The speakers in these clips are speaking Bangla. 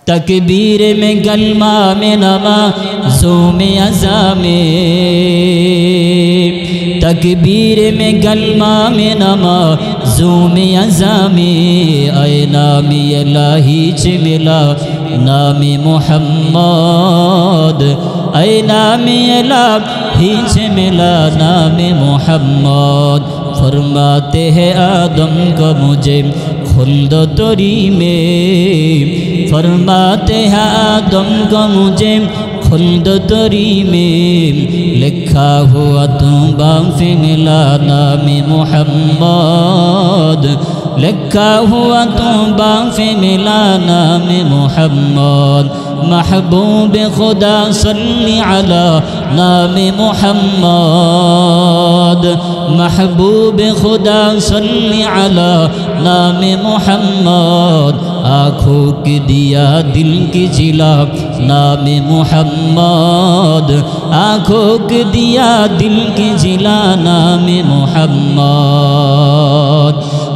तकबीर में कलमा में नमाज़ों में अज़ा में, तकबीर में कलमा में नमाज़ों में अज़ा में, आए नाम इलाही च मिला नाम मुहम्मद, आए नाम इलाही च मिला नाम मुहम्मद। फरमाते हैं आदम को मुझे खुल्द तोरी में, फरमाते हैं आदम को मुझे खुल्द तोरी में, लिखा हुआ तूबा पे मिला नाम मुहम्मद, लिखा हुआ तूबा पे मिला नाम मुहम्मद। महबूब खुदा सल्ली अला नाम मुहम्मद, महबूब खुदा सल्ली अला नाम मुहम्मद। आँखों के दिया दिल की जिला नाम मुहम्मद, आँखों के दिया दिल की जिला नाम मुहम्मद।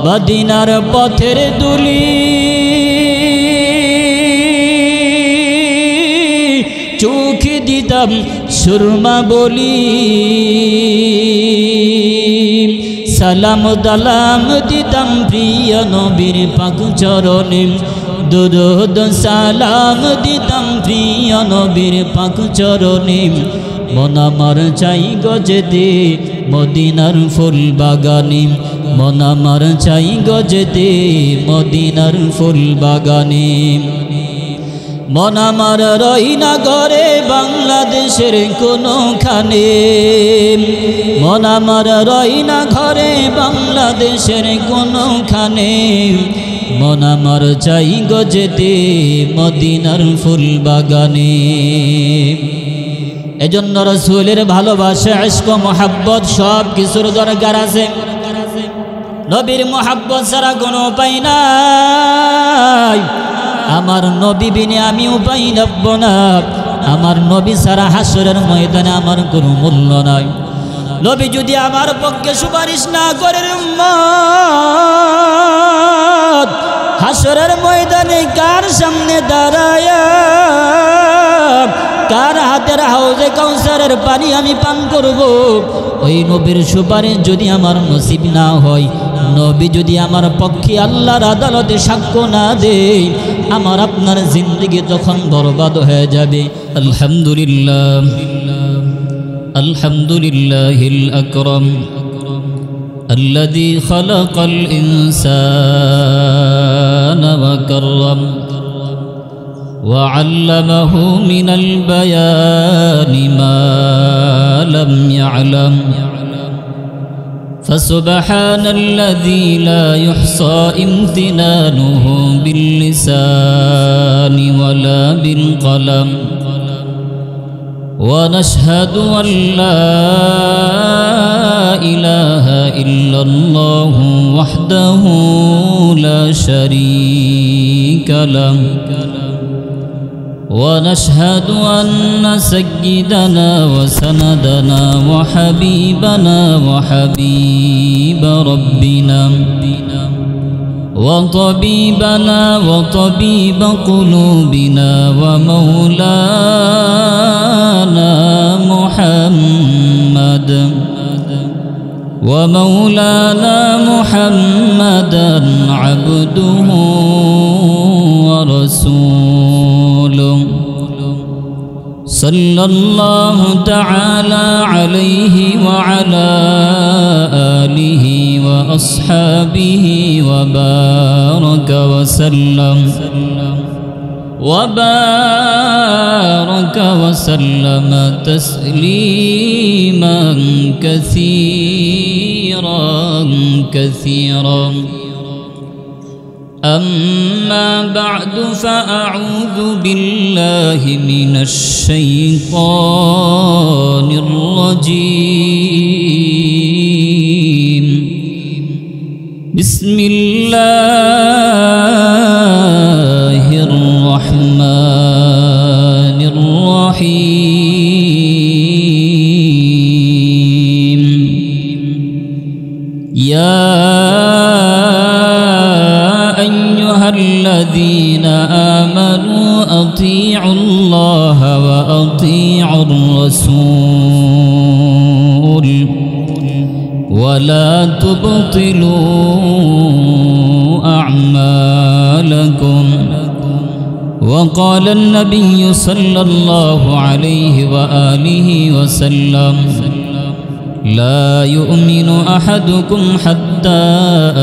मदीनार पथेर दुली चोख दिताम सुरमा बोली, सालाम दालाम दिताम प्रिय नबीर पाक चरणे, दुरूद सालाम दिताम प्रिय नबीर पाक चरणे। मन आमार चाই गजेते मदिनार फुल बागाने, मन आमार चाই गजेते मदिनार फुल बागाने। मन आमार रही ना घरे बांग्लादेशेर कोनोखाने, मन आमार रही ना घरे बांग्लादेशेर कोनोखाने। मन आमार चाই गजेते मदिनार फुल बागाने। एजন্য रसूलेर भालोबासा इश्क मोहब्बत सब किछुर दरकार आछे। नबीर मोहब्बत छाड़ा कोनो उपाय नाई। आमार नबी बिने आमी उपाय नाब ना, आमार नबी छाड़ा हाशरेर मयदाने आमार कोनो मूल्य नाई। नबी यदि आमार पक्षे सुपारिश ना करेन उम्मत, हाशरेर मयदाने कार सामने दाঁড়ায়া कार हाथेर हाउजे काउसारेर पानी आमी पान करब। ओई नबीर सुपारिश यदि आमार नसीब ना हय, नबी यदि आमार पक्षे आल्लाहर आदालते साक्ष्य ना देय, आमार आपनार जिंदगी तखन बरबाद हये जाबे। अल्हम्दुलिल्लाह अल्हम्दुलिल्लाहिल अकरम अल्लज़ी खलक़ल इंसाना व कर्रम وعلمه من البيان ما لم يعلم فسبحان الذي لا يحصى امتنانه باللسان ولا بالقلم ونشهد أن لا إله إلا الله وحده لا شريك له ونشهد أن سيدنا وسندنا وحبيبنا وحبيب ربنا وطبيبنا وطبيب قلوبنا ومولانا محمدا عبده ورسوله صلى الله تعالى عليه وعلى آله وأصحابه وبارك وسلم تسليما كثيرا. أما بعد فأعوذ بالله من الشيطان الرجيم. بسم الله الرحمن الرحيم. يا أيها الذين آمنوا أطيعوا الله وأطيعوا الرسول ولا تبطلوا أعمالكم. وقال النبي صلى الله عليه وآله وسلم لا يؤمن أحدكم حتى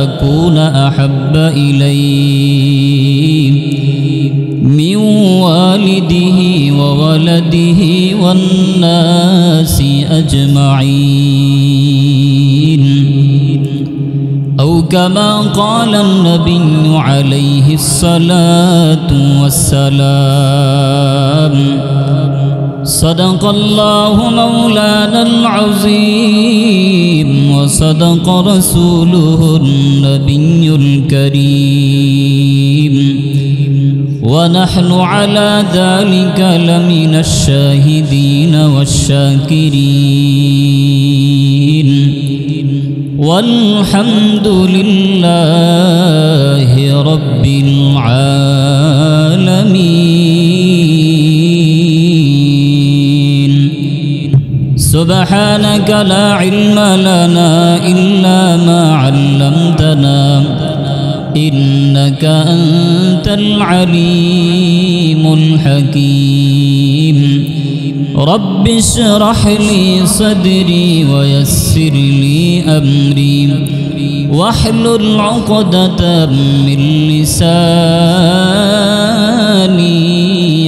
أكون أحب إليه من والده وولده والناس أجمعين، أو كما قال النبي عليه الصلاة والسلام. صدق الله مولانا العظيم وصدق رسوله النبي الكريم، ونحن على ذلك لمن الشاهدين والشاكرين، والحمد لله رب العالمين. سبحانك لا علم لنا إلا ما علمتنا إنك أنت العليم الحكيم. رب اشرح لي صدري ويسر لي أمري واحلل عقدة من لساني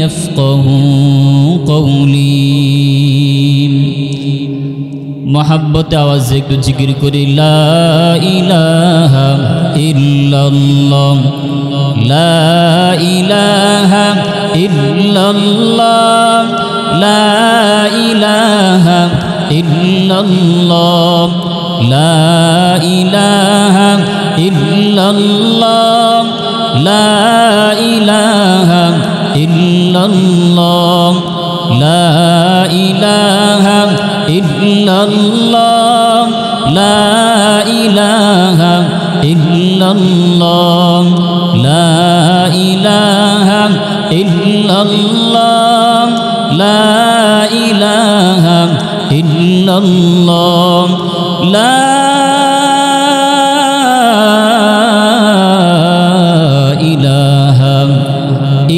يفقه قولي. محبت आवाज़ একটু জিকির করি লা ইলাহা ইল্লাল্লাহ লা ইলাহা ইল্লাল্লাহ লা ইলাহা ইল্লাল্লাহ লা ইলাহা ইল্লাল্লাহ লা ইলাহা ইল্লাল্লাহ লা ইলাহা ইল্লাল্লাহ লা ইলাহা ইল্লাল্লাহ লা ইলাহা ইল্লাল্লাহ লা ইলাহা ইল্লাল্লাহ লা ইলাহা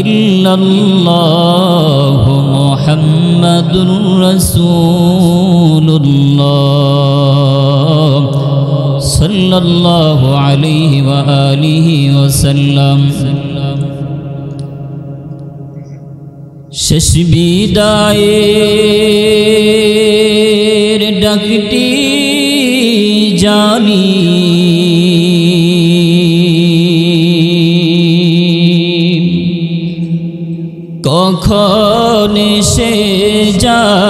ইল্লাল্লাহ মুহাম্মাদুর রাসূলুল্লাহ সাল্লাল্লাহু আলাইহি ওয়া আলিহি ওয়াসাল্লাম। শেষ বিদায়ের ডাকটি জানি কখন এসে যায়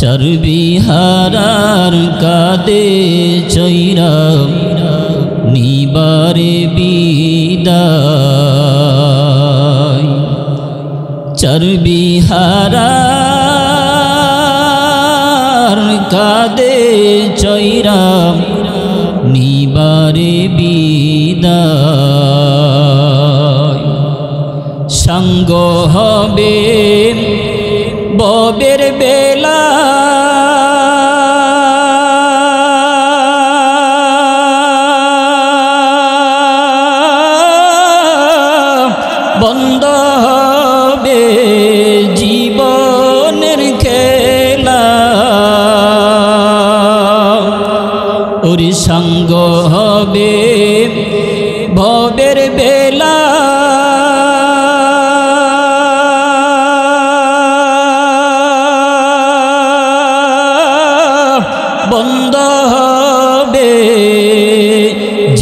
চর্বি হারার কাঁদে চৈরা নিবারে বিদায় চর্বি হারার কাঁদে চৈরা নিবারে বিদায় সঙ্গ হবে ববের বেলা বন্ধ হবে জীবনের খেলা ওর সঙ্গ হবে ভবের বেলা বন্ধ হবে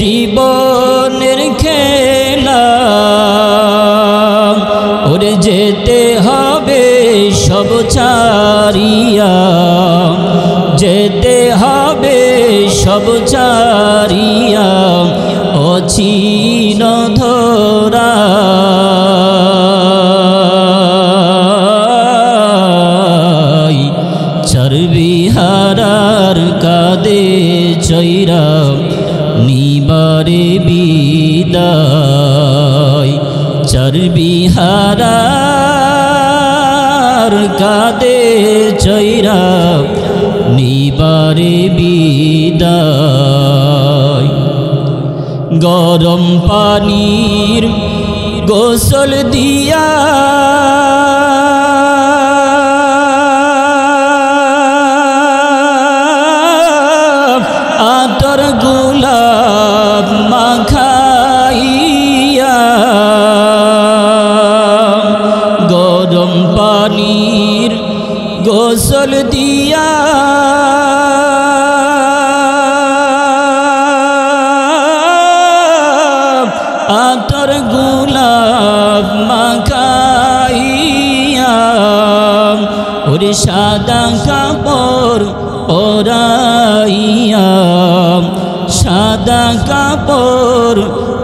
জীবনের খেলা ওরে যেতে হবে সব ছাড়িয়া যেতে হবে সব ছাড়িয়া অচিন ধরা চর্বি হারার কাঁদে চৈরা নিবারে বিদায় চর্বি হারার কাঁদে চৈরা নিবারে বিদায় গরম পানির গোসল দিয়া আতর গোলাপ মাখাইয়া গরম পানির গোসল দিয়া আতর গোলাপ মাখাইয়া ওরে সাদা কাপড় পরাইয়া সাদা কাপড়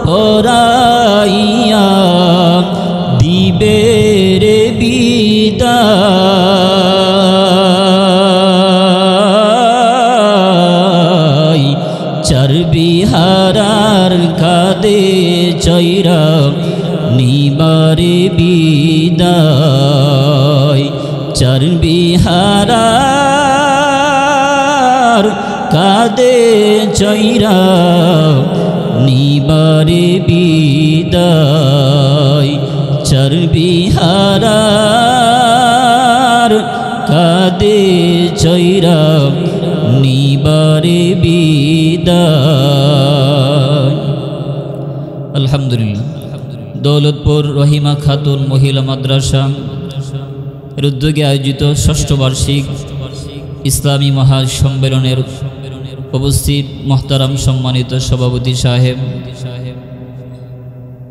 পরাইয়া দিবে রে বিদায় চর্বি হারার কাঁদে চৈরা নিবারে বিদায় চর্বি হারার কাঁদে চৈরা নিবারে বিদায় চর্বি হারার কাঁদে চৈরা নিবারে বিদায়। আলহামদুলিল্লাহ। দৌলতপুর রহিমা খাতুন মহিলা মাদ্রাসা এর উদ্যোগে আয়োজিত ষষ্ঠ বার্ষিক ইসলামী মহাসম্মেলনের উপস্থিত মোহতারাম সম্মানিত সভাপতি সাহেব,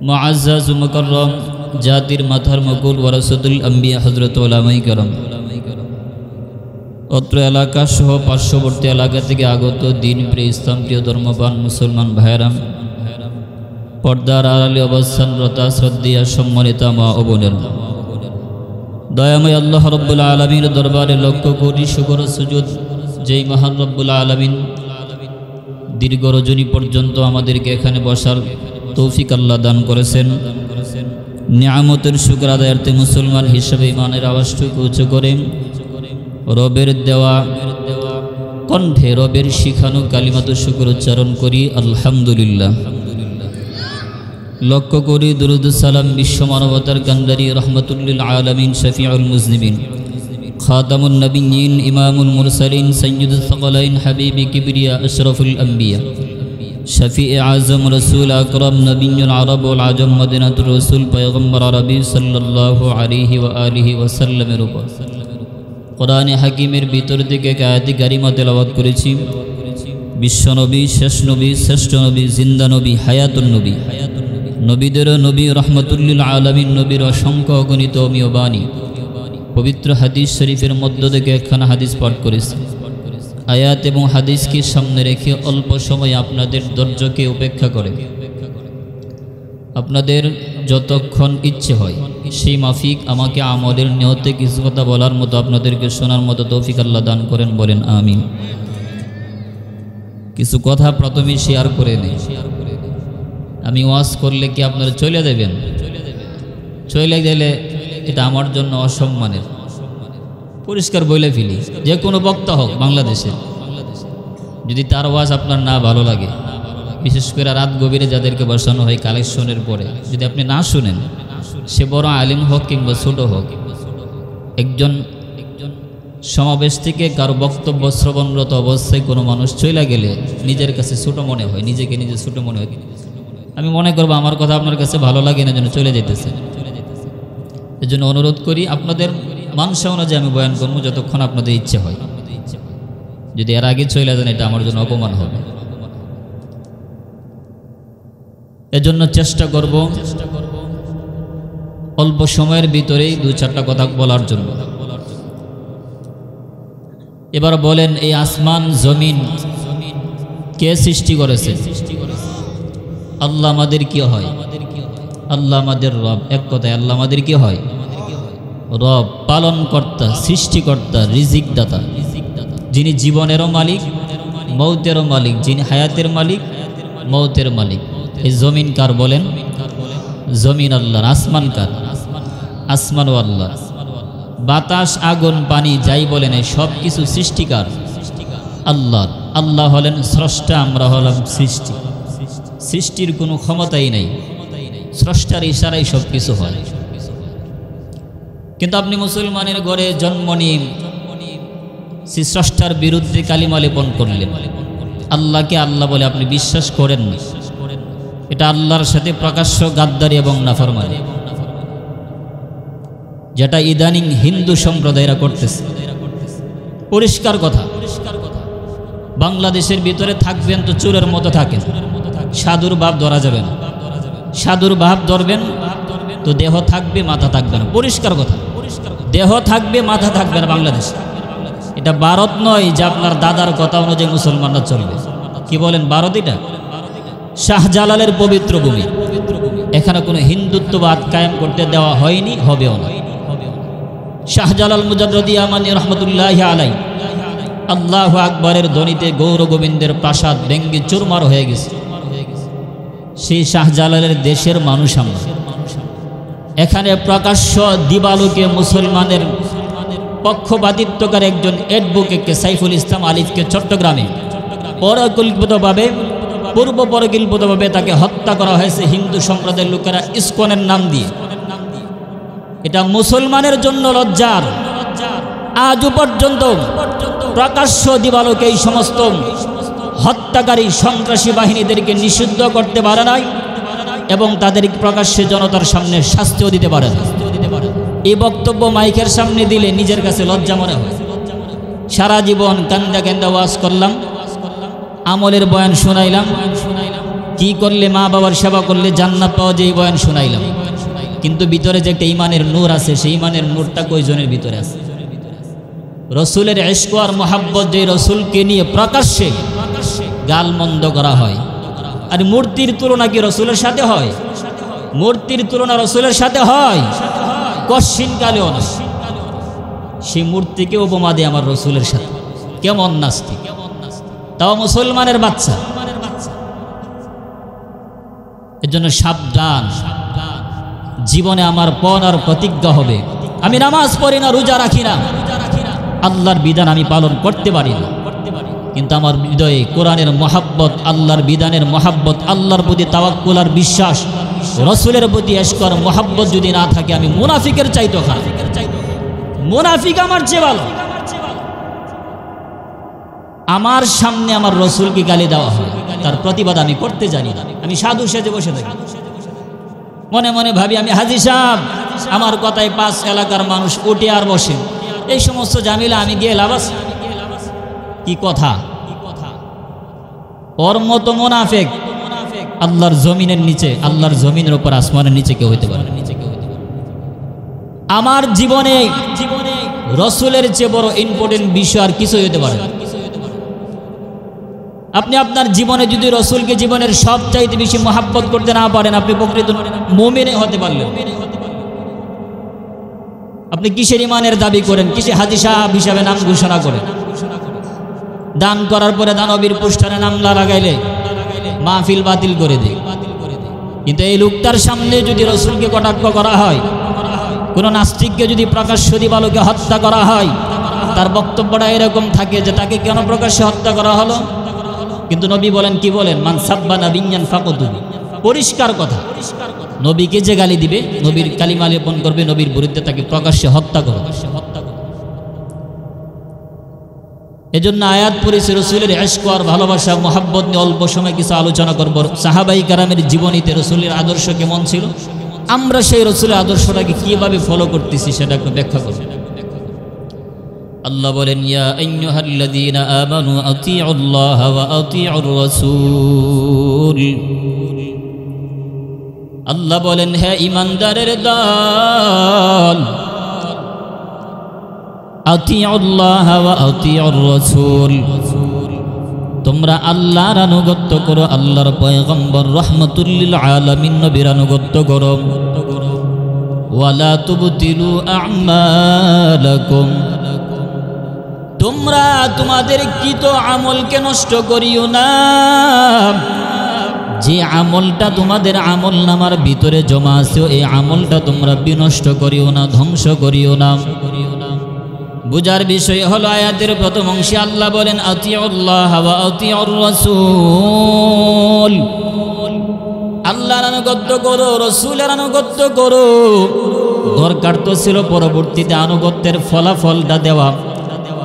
মুআজ্জাজ মুকাররম জাতির মাথার মুকুল ওয়ারাসাতুল আম্বিয়া হযরত উলামায়ে কেরাম, অত্র এলাকা সহ পার্শ্ববর্তী এলাকা থেকে আগত দিন প্রিয় ইসলাম প্রিয় ধর্মবান মুসলমান ভাইরাম, পর্দার আড়ালে অবস্থানরত শ্রদ্ধেয় সম্মানিতা মা ও বোনেরা, দয়াময় আল্লাহ রব্বুল আলামিনের দরবারে লক্ষ কোটি শুকর ও সুজুদ, যেই মহান রব্বুল আলামিন দীর্ঘ রজনী পর্যন্ত আমাদেরকে এখানে বসার তৌফিক আল্লাহ দান করেছেন। নিয়ামতের শুকর আদায়ার্থে মুসলমান হিসেবে ইমানের আওয়াজটুকু উঁচু করে রবের দেওয়া কণ্ঠে রবের শিখানো কালিমাতু শুকর উচ্চারণ করি আলহামদুলিল্লাহ। লক্ষ্য করি দুরুদ সালাম বিশ্ব মানবতার কান্দারি রহমাতুল্লিল আলামিন শফিউল মুজনিবিন খাতামুন নবিয়্যিন ইমামুল মুরসালিন সাইয়্যিদুস সাকালাইন হাবিবি কিবরিয়া আশরাফুল আম্বিয়া শফিঈ আযম রাসূল আকরাম নবিয়্যুল আরব ওয়াল আজম মদিনাতুর রাসূল পয়গম্বর আরবি সাল্লাল্লাহু আলাইহি ওয়া আলিহি ওয়াসাল্লামের উপর কোরআনে হাকিমের ভিতর থেকে আয়াতি কারিমা তেলাওয়াত করেছি। বিশ্বনবী, শেষ নবী, শ্রেষ্ঠ নবী, জিন্দা নবী, হায়াতুন নবী, নবীদের নবী রহমাতুল্লিল আলামিন নবীর অসংখ্য অগণিত অমীয় বাণী পবিত্র হাদিস শরীফের মধ্য থেকে একখানা হাদিস পাঠ করেছি। আয়াত এবং হাদিসকে সামনে রেখে অল্প সময় আপনাদের ধৈর্যকে উপেক্ষা করে আপনাদের যতক্ষণ ইচ্ছে হয় সেই মাফিক আমাকে আমলের নিয়তে কিছু কথা বলার মতো, আপনাদেরকে শোনার মতো তৌফিক আল্লাহ দান করেন, বলেন আমিন। কিছু কথা প্রথমে শেয়ার করে নেই। আমি ওয়াজ করলে কি আপনারা চলে দেবেন? চলে গেলে এটা আমার জন্য অসম্মানের। পরিষ্কার বলে ফেলি, যে কোনো বক্তা হোক বাংলাদেশে, যদি তার ওয়াজ আপনার না ভালো লাগে, বিশেষ করে রাত গভীরে যাদেরকে বসানো হয় কালেকশনের পরে, যদি আপনি না শুনেন, সে বড় আলিম হোক কিংবা ছোট হোক, একজন সমাবেশ থেকে কারো বক্তব্য শ্রবণরত অবস্থায় কোনো মানুষ চলে গেলে নিজের কাছে ছোট মনে হয়, নিজেকে নিজে ছোট মনে হয়। আমি মনে করবো আমার কথা আপনার কাছে ভালো লাগে না, যেন চলে যেতেছে। এই জন্য অনুরোধ করি, আপনাদের মানসা অনুযায়ী আমি বয়ান করবো যতক্ষণ আপনাদের ইচ্ছে হয়। যদি এর আগে চলে যান, এটা আমার জন্য অপমান হবে। এজন্য চেষ্টা করব অল্প সময়ের ভিতরেই দু চারটা কথা বলার জন্য। এবার বলেন, এই আসমান জমিন কে সৃষ্টি করেছে? আল্লাহ আমাদের কি হয়? আল্লাহ আমাদের রব। এক কথায় আল্লাহ আমাদের কি হয়? রব, পালনকর্তা, সৃষ্টিকর্তা, রিজিক দাতা। যিনি জীবনেরও মালিক, মৌতেরও মালিক, যিনি হায়াতের মালিক, মৌতের মালিক। এই জমিন কার বলেন? জমিন আল্লাহর। আসমান কার? আসমানও আল্লাহ। বাতাস, আগুন, পানি যাই বলেন এই সব কিছু সৃষ্টিকার আল্লাহর। আল্লাহ হলেন স্রষ্টা, আমরা হলাম সৃষ্টি। সৃষ্টির কোনো ক্ষমতাই নেই, স্রষ্টার ইশারাই সব কিছু হয়। কিন্তু আপনি মুসলমানের ঘরে জন্ম নিয়ে সে স্রষ্টার বিরুদ্ধে কালিমা লেপন করলেন, আল্লাহকে আল্লাহ বলে আপনি বিশ্বাস করেন না, এটা আল্লাহর সাথে প্রকাশ্য গাদ্দারি এবং নাফরমানি, যেটা ইদানিং হিন্দু সম্প্রদায়রা করতেছে। পরিষ্কার কথা, বাংলাদেশের ভিতরে থাকবেন তো চোরের মতো থাকেন, সাধুর ভাব ধরা যাবে না। সাধুর ভাব ধরবেন তো দেহ থাকবে, মাথা থাকবে না। পরিষ্কার কথা, দেহ থাকবে, মাথা থাকবে না বাংলাদেশ। এটা ভারত নয় যে আপনার দাদার কথা অনুযায়ী মুসলমানরা চলবে। কি বলেন? ভারত এটা শাহজালালের পবিত্র ভূমি। এখানে কোনো হিন্দুত্ববাদ কায়েম করতে দেওয়া হয়নি, হবেও না। শাহজালাল মুজাদ্দিদ ইয়ামানি রহমতুল্লাহি আলাইহি আল্লাহু আকবরের ধ্বনিতে গৌর গোবিন্দের প্রাসাদ ভেঙ্গে চুরমার হয়ে গেছে। সেই শাহজালালের দেশের মানুষ আমরা। এখানে প্রকাশ্য দিবালোকে মুসলমানের পক্ষপাতিত্বকার একজন অ্যাডভোকেটকে সাইফুল ইসলাম আলিফকে চট্টগ্রামে পূর্ব পরিকল্পিতভাবে তাকে হত্যা করা হয়েছে হিন্দু সম্প্রদায়ের লোকেরা ইসকনের নাম দিয়ে। এটা মুসলমানের জন্য লজ্জার। আজও পর্যন্ত প্রকাশ্য দিবালোকে এই সমস্ত হত্যাকারী সন্ত্রাসী বাহিনীদেরকে নিষিদ্ধ করতে পারে নাই এবং তাদের প্রকাশ্যে জনতার সামনে শাস্তিও দিতে পারে না। এই বক্তব্য মাইকের সামনে দিলে নিজের কাছে লজ্জা মনে হয়। সারা জীবন কান্দা কান্দা ওয়াজ করলাম, আমলের বয়ান শুনাইলাম, কি করলে মা বাবার সেবা করলে জান্নাত পাওয়া যায় এই বয়ান শুনাইলাম, কিন্তু ভিতরে যে একটা ইমানের নূর আছে সেই ইমানের নূরটা কয়জনের ভিতরে আছে? রসুলের ইশক আর মোহাব্বত, যে রসুলকে নিয়ে প্রকাশ্যে গালমন্দ করা হয়। আর মূর্তির তুলনা কি রসুলের সাথে হয়? মূর্তির তুলনা রসুলের সাথে হয়? কশিন কালেও না। সেই মূর্তিকে উপমা দেয় আমার রসুলের সাথে। কেমন নাস্তিক, তাও মুসলমানের বাচ্চা। এর জন্য সাবধান। জীবনে আমার পণ আর প্রতিজ্ঞা হবে, আমি নামাজ পড়ি না, রোজা রাখি না, আল্লাহর বিধান আমি পালন করতে পারি না, কিন্তু আমার হৃদয়ে কোরআনের মহাব্বত, আল্লাহর বিধানের মহাব্বত, আল্লাহর প্রতি তাওয়াক্কুল আর বিশ্বাস, রসুলের প্রতি ইশক আর মহাব্বত যদি না থাকে আমি মুনাফিকের চাইতে খারাপ। মুনাফিক আমার চেয়ে ভালো। আমার সামনে আমার রসুলকে গালি দেওয়া হয়, তার প্রতিবাদ আমি করতে জানি না। আমি সাধু সেজে বসে থাকি, মনে মনে ভাবি আমি হাজী সাহেব, আমার কথায় 5 এলাকার মানুষ উঠে আর বসে। এই সমস্ত জামিলা আমি গিয়ে লাভ আছে? কি কথা! ওর মতো মুনাফিক আল্লাহর জমিনের নিচে, আল্লাহর জমিনের উপর আসমানের নিচে কেউ হইতে পারে। আমার জীবনে রসুলের চেয়ে বড় ইম্পর্টেন্ট বিষয় আর কিছু হইতে পারে। আপনি আপনার জীবনে যদি রসুলকে জীবনের সবচাইতে বেশি মহাব্বত করতে না পারেন, আপনি প্রকৃত মুমিন হতে পারলেন। আপনি কিসের ইমানের দাবি করেন? কিসে হাজী সাহেব হিসাবে নাম ঘোষণা করেন? দান করার পরে দানবীর পোস্টারে নাম লাগাইলে মাহফিল বাতিল করে দেয়। কিন্তু এই লোকটার সামনে যদি রসুলকে কটাক্ষ করা হয়, কোনো নাস্তিককে যদি প্রকাশ্য দিবালোকে হত্যা করা হয়, তার বক্তব্যটা এরকম থাকে যে তাকে কেন প্রকাশ্যে হত্যা করা হলো? কিন্তু নবী বলেন, কি বলেন? মান সাব্বা নাবিয়্যান ফাকতুহু। পরিষ্কার কথা, নবীকে যে গালি দিবে, নবীর কালিমা লেপন করবে, নবীর বিরুদ্ধে তাকে প্রকাশ্যে হত্যা করো। এজন্য আয়াত পড়েছে রসুলের ইশক আর ভালোবাসা মোহাব্বত নিয়ে অল্প সময় কিছু আলোচনা করব। সাহাবাই কারামের জীবনীতে রসুলের আদর্শ কেমন ছিল, আমরা সেই রসুলের আদর্শটাকে কিভাবে ফলো করতেছি সেটা একটু ব্যাখ্যা করব। আল্লাহ বলেন, ইয়া আইয়ুহাল্লাযীনা আমানু আতিউল্লাহ ওয়া আতিউর রাসূল। আল্লাহ বলেন, হে ঈমানদারের দল, আতিউল্লাহ ওয়া আতিউর রাসূল, তোমরা আল্লাহর আনুগত্য করো, আল্লাহর পয়গম্বর রাহমাতুল লিল আলামিন নবীর আনুগত্য করো। ওয়ালা তুবতিলু আমালাকুম, তোমরা তোমাদের কৃত আমলকে নষ্ট করিও না। যে আমলটা তোমাদের আমল নামার ভিতরে জমা আছে এই আমলটা তোমরা বিনষ্ট করিও না, ধ্বংস করিও না। বুঝার বিষয় হলো আয়াতের প্রথম অংশে আল্লাহ বলেন আতিউল্লাহ ওয়া আতিউর রাসূল, আল্লাহর আনুগত্য করো, রাসূলের আনুগত্য করো। দরকার তো ছিল পরবর্তীতে আনুগত্যের ফলাফলটা দেওয়া।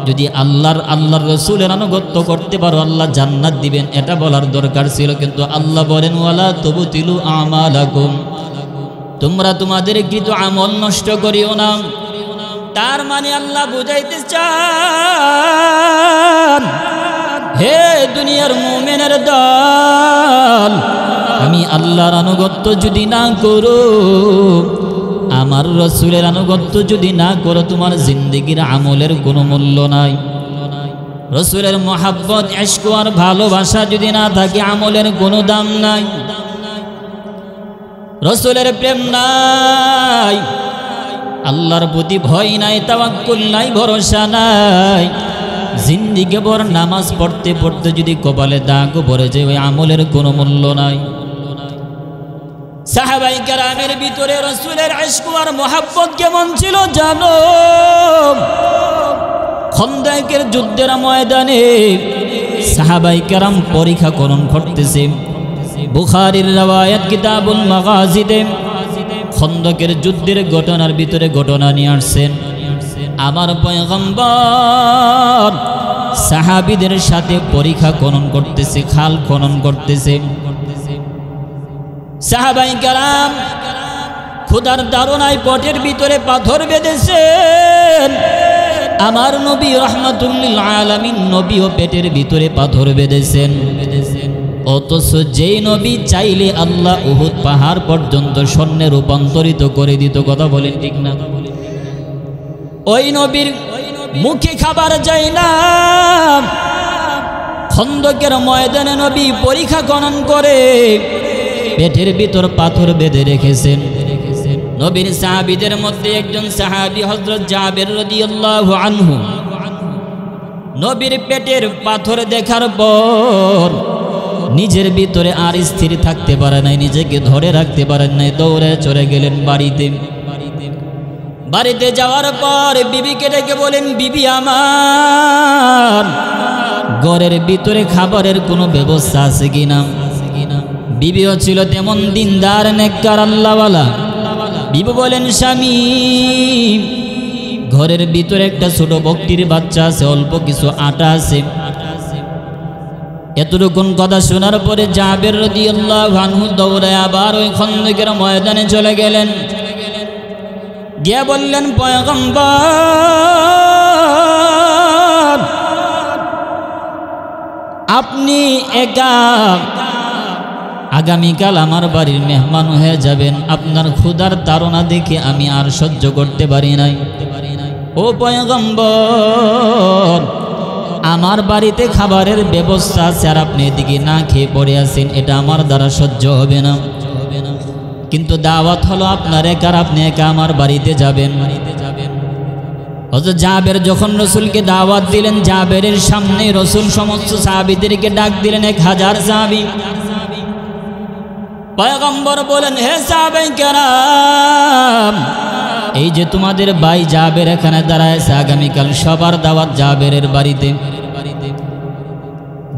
যদি আল্লাহর রাসূলের আনুগত্য করতে পারো আল্লাহ জান্নাত দিবেন, এটা বলার দরকার ছিল। কিন্তু আল্লাহ বলেন ওয়ালা তুবতিলু আমালাকুম, তোমরা তোমাদের কৃত আমল নষ্ট করিও না। তার মানে আল্লাহ বুঝাইতে চান, হে দুনিয়ার মুমিনের দল, আমি আল্লাহর আনুগত্য যদি না করো, আমার রাসূলের আনুগত্য যদি না করো, তোমার জিন্দেগির আমলের কোনো মূল্য নাই। রাসূলের মহব্বত, ইশক আর ভালোবাসা যদি না থাকে আমলের কোনো দাম নাই। রাসূলের প্রেম নাই, আল্লাহর প্রতি ভয় নাই, তাওয়াক্কুল নাই, ভরসা নাই। জিন্দিগি ভর নামাজ পড়তে পড়তে যদি কপালে দাগ পড়ে যায় ওই আমলের কোনো মূল্য নাই। সাহাবায়ে কেরামের ভিতরে রাসূলের ইশক আর মুহাব্বত কেমন ছিল জানো? খন্দকের যুদ্ধের ময়দানে সাহাবায়ে কেরাম পরীক্ষা করণ করতেছে। বুখারীর রওয়ায়াত কিতাবুল মাগাজিতে খন্দকের যুদ্ধের ঘটনার ভিতরে ঘটনা নিয়ে আসছেন। আমার পয়গম্বর সাহাবীদের সাথে পরীক্ষা খনন করতেছে, খাল খনন করতেছে। সাহাবায়ে কেরাম ক্ষুধার তাড়নায় পটের ভিতরে পাথর বেঁধেছেন। আমার নবী রাহমাতুল লিল আলামিন নবীও পেটের ভিতরে পাথর বেঁধেছেন। অথচ যেই নবী চাইলে আল্লাহ উহুদ পাহাড় পর্যন্ত স্বর্ণে রূপান্তরিত করে দিত। কথা বলেন ঠিক না? ওই নবীর মুখে খাবার যায় না। খন্দকের ময়দানে নবী পরীক্ষা খনন করে পেটের ভিতর পাথর বেঁধে রেখেছেন। নবীর সাহাবীদের মধ্যে একজন সাহাবী হযরত জাবের রাদিয়াল্লাহু আনহু নবীর পেটের পাথর দেখার পর নিজের ভিতরে আর স্থির থাকতে পারে নাই, নিজেকে ধরে রাখতে পারেন নাই, দৌড়ে চলে গেলেন বাড়িতে। বাড়িতে যাওয়ার পর বিবিকে ডেকে বলেন, বিবি আমার ঘরের ভিতরে খাবারের কোনো ব্যবস্থা আছে কিনা? বিবিও ছিল তেমন দিনদার, নেককার, আল্লাহওয়ালা। বিবি বলেন, স্বামী ঘরের ভিতরে একটা ছোট বকটির বাচ্চা আছে, অল্প কিছু আটা আছে। এতটুকুন কথা শোনার পরে জাবের রাদিয়াল্লাহু আনহু দৌড়ে আবার ওই খন্দকের ময়দানে চলে গেলেন। গিয়ে বললেন, পয়গম্বর আপনি একা আগামীকাল আমার বাড়ির মেহমান হয়ে যাবেন। আপনার ক্ষুধার তাড়না দেখে আমি আর সহ্য করতে পারি নাই। ও পয়গম্বর আমার বাড়িতে খাবারের ব্যবস্থা আছে আর আপনি এদিকে না খেয়ে পড়ে আছেন, এটা আমার দ্বারা সহ্য হবে না। কিন্তু দাওয়াত হলো আপনার একার, আপনি একা আমার বাড়িতে যাবেন। হযরত জাবের যখন রাসূলকে দাওয়াত দিলেন, জাবেরের সামনে রাসূল সমস্ত সাহাবীদেরকে ডাক দিলেন, 1000 সাহাবী। পয়গম্বর বলেন, হে সাহাবায়ে কেরাম, এই যে তোমাদের ভাই জাবের এখানে দাঁড়ায় আছে, আগামীকাল সবার দাওয়াত জাবেরের বাড়িতে।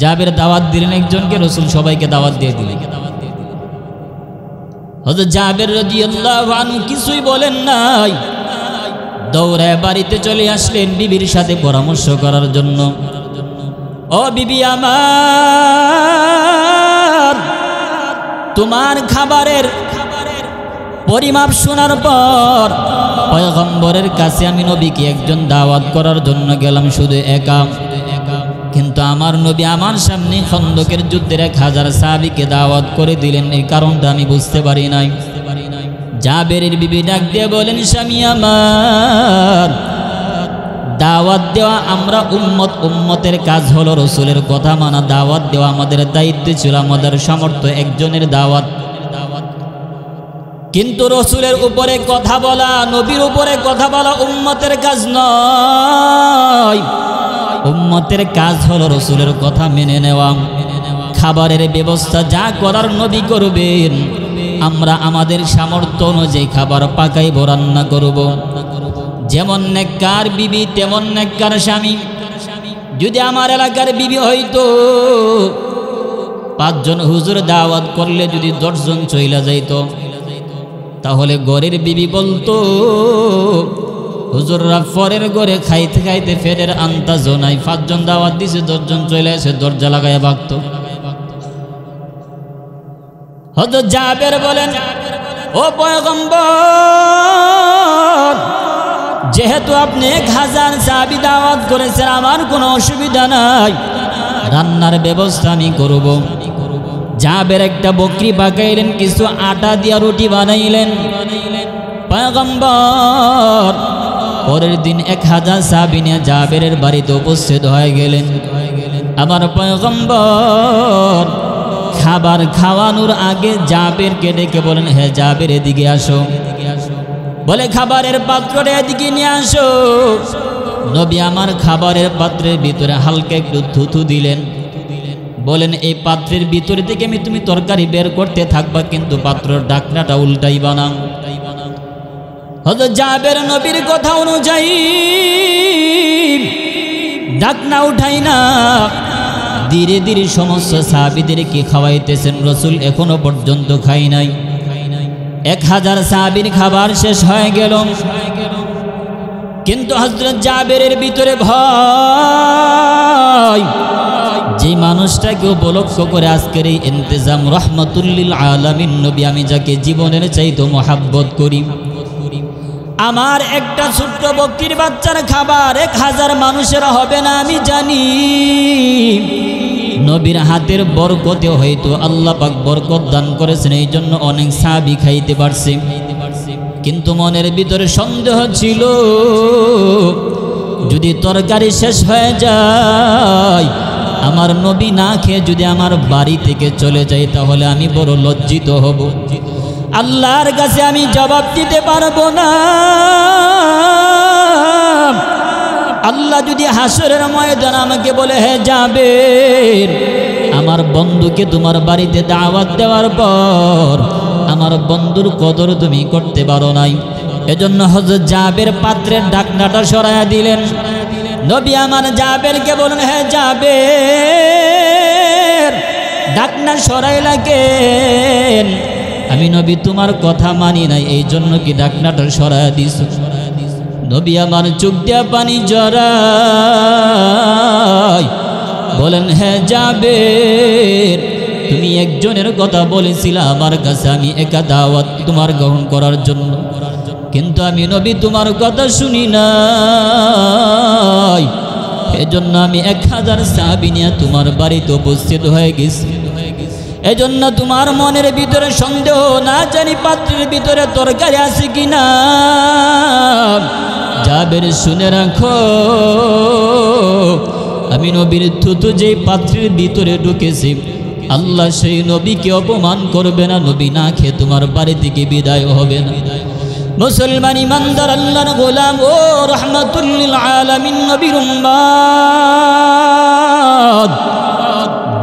জাবের দাওয়াত দিলেন একজনকে, রাসূল সবাইকে দাওয়াত দিয়ে দিলেন। হযরত জাবের রাদিয়াল্লাহু আনহু কিছুই বলেন নাই, দৌড়ায় বাড়িতে চলে আসলেন বিবির সাথে পরামর্শ করার জন্য। ও বিবি আমার, তোমার খাবারের পরিমাপ শোনার পর পয়গম্বরের কাছে আমি নবীকে একজন দাওয়াত করার জন্য গেলাম, শুধু একা। কিন্তু আমার নবী আমার সামনে খন্দকের যুদ্ধের 1000 সাহাবীকে দাওয়াত করে দিলেন, এই কারণটা আমি বুঝতে পারি নাই। জাবেরের বিবি ডাক দিয়ে বলেন, স্বামী আমার, দাওয়াত দেওয়া আমরা উম্মতের কাজ হলো রাসূলের কথা মানা। দাওয়াত দেওয়া আমাদের দায়িত্ব ছিল, আমাদের সামর্থ্য একজনের দাওয়াত। কিন্তু রাসূলের উপরে কথা বলা, নবীর উপরে কথা বলা উম্মতের কাজ নয়। উম্মতের কাজ হলো রসুলের কথা মেনে নেওয়া। খাবারের ব্যবস্থা যা করার নবী করবেন, আমরা আমাদের সামর্থ্য অনুযায়ী খাবার পাকাইব, রান্না করব। যেমন নেককার বিবি তেমন নেককার স্বামী। যদি আমার এলাকার বিবি হইতো 5 জন হুজুর দাওয়াত করলে যদি 10 জন চইলা যাইত, তাহলে ঘরের বিবি বলতো হুজুররা পরের ঘরে খাইতে খাইতে ফেরের আন্তাজ নাই, 5 জন দাওয়াত দিছে 10 জন চলে এসে দরজা লাগাইয়া ভাগত। হযরত জাবের বলেন, ও পয়গম্বর, যেহেতু আপনি 1000 সাহাবী দাওয়াত করেছেন, আমার কোনো অসুবিধা নাই, রান্নার ব্যবস্থা আমি করব। জাবের একটা বকরি পাকাইলেন, কিছু আটা দিয়া রুটি বানাইলেন। পয়গম্বর পরের দিন 1000 সাহাবী নিয়ে জাবেরের বাড়িতে উপস্থিত হয়ে গেলেন। আমার পয়গম্বর খাবার খাওয়ানোর আগে জাবেরকে ডেকে বলেন, হে জাবের এদিকে আসো। বলে খাবারের পাত্রটা এদিকে নিয়ে আসো। নবী আমার খাবারের পাত্রের ভিতরে হালকা একটু থুথু দিলেন, বলেন এই পাত্রের ভিতরে থেকে তুমি তরকারি বের করতে থাকবা, কিন্তু পাত্রের ঢাকনাটা উল্টাইবা না। হযরত জাবের নবীর কথা অনুযায়ী ঢাকনা উঠাই না, ধীরে ধীরে সমস্ত সাহাবীদেরকে খাওয়াইতেছেন। রসুল এখনো পর্যন্ত খাই নাই। 1000 সাহাবীর খাবার শেষ হয়ে গেল, কিন্তু হযরত জাবেরের ভিতরে ভয়। যে মানুষটাকে উপলক্ষ করে আজকের এই ইন্তেজাম, রহমাতুল লিল আলামিন নবী, আমি যাকে জীবনের চাইতে মহাব্বত করি, আমার একটা ছোট্ট বকরির বাচ্চার খাবার 1000 মানুষের হবে না আমি জানি। নবীর হাতের বরকতে হয়তো আল্লাহ পাক বরকত দান করেছেন, এই জন্য অনেক সাহাবী খাইতে পারছে। কিন্তু মনের ভিতরে সন্দেহ ছিল, যদি তরকারি শেষ হয়ে যায়, আমার নবী না খেয়ে যদি আমার বাড়ি থেকে চলে যায়, তাহলে আমি বড় লজ্জিত হব, আল্লাহর কাছে আমি জবাব দিতে পারবো না। আল্লাহ যদি হাসরের ময়দানে আমাকে বলে, হে জাবের, আমার বন্ধুকে তোমার বাড়িতে দাওয়াত দেওয়ার পর আমার বন্ধুর কদর তুমি করতে পারো নাই, এজন্য হযরত জাবের পাত্রের ঢাকনাটা সরাইয়া দিলেন। নবী আমার জাবেরকে বলেন, হে জাবের, ঢাকনা সরাইলা কেন? আমি নবী তোমার কথা মানি নাই, এই জন্য কি ঢাকনাটা সরাইয়া দিছ? নবী আমার চোখ দিয়া পানি জড়ায় বলেন, হে জাবের, তুমি একজনের কথা বলেছিলে আমার কাছে, আমি একা দাওয়াত তোমার গ্রহণ করার জন্য, কিন্তু আমি নবী তোমার কথা শুনি নাই, এজন্য আমি 1000 সাহাবী নিয়ে তোমার বাড়িতে উপস্থিত হয়ে গেছি। এজন্য তোমার মনের ভিতরে সন্দেহ, না জানি পাত্রের ভিতরে তরকারি আছে কিনা। জাবের শুনে রাখো, আমি নবীর থুতু যেই পাত্রের ভিতরে ঢুকেছি, আল্লাহ সেই নবীকে অপমান করবে না, নবী না খেয়ে তোমার বাড়ি থেকে বিদায় হবে না। মুসলমান ইমানদার আল্লাহর গোলাম ও রহমাতুল লিল আলামিন নবীর উম্মত,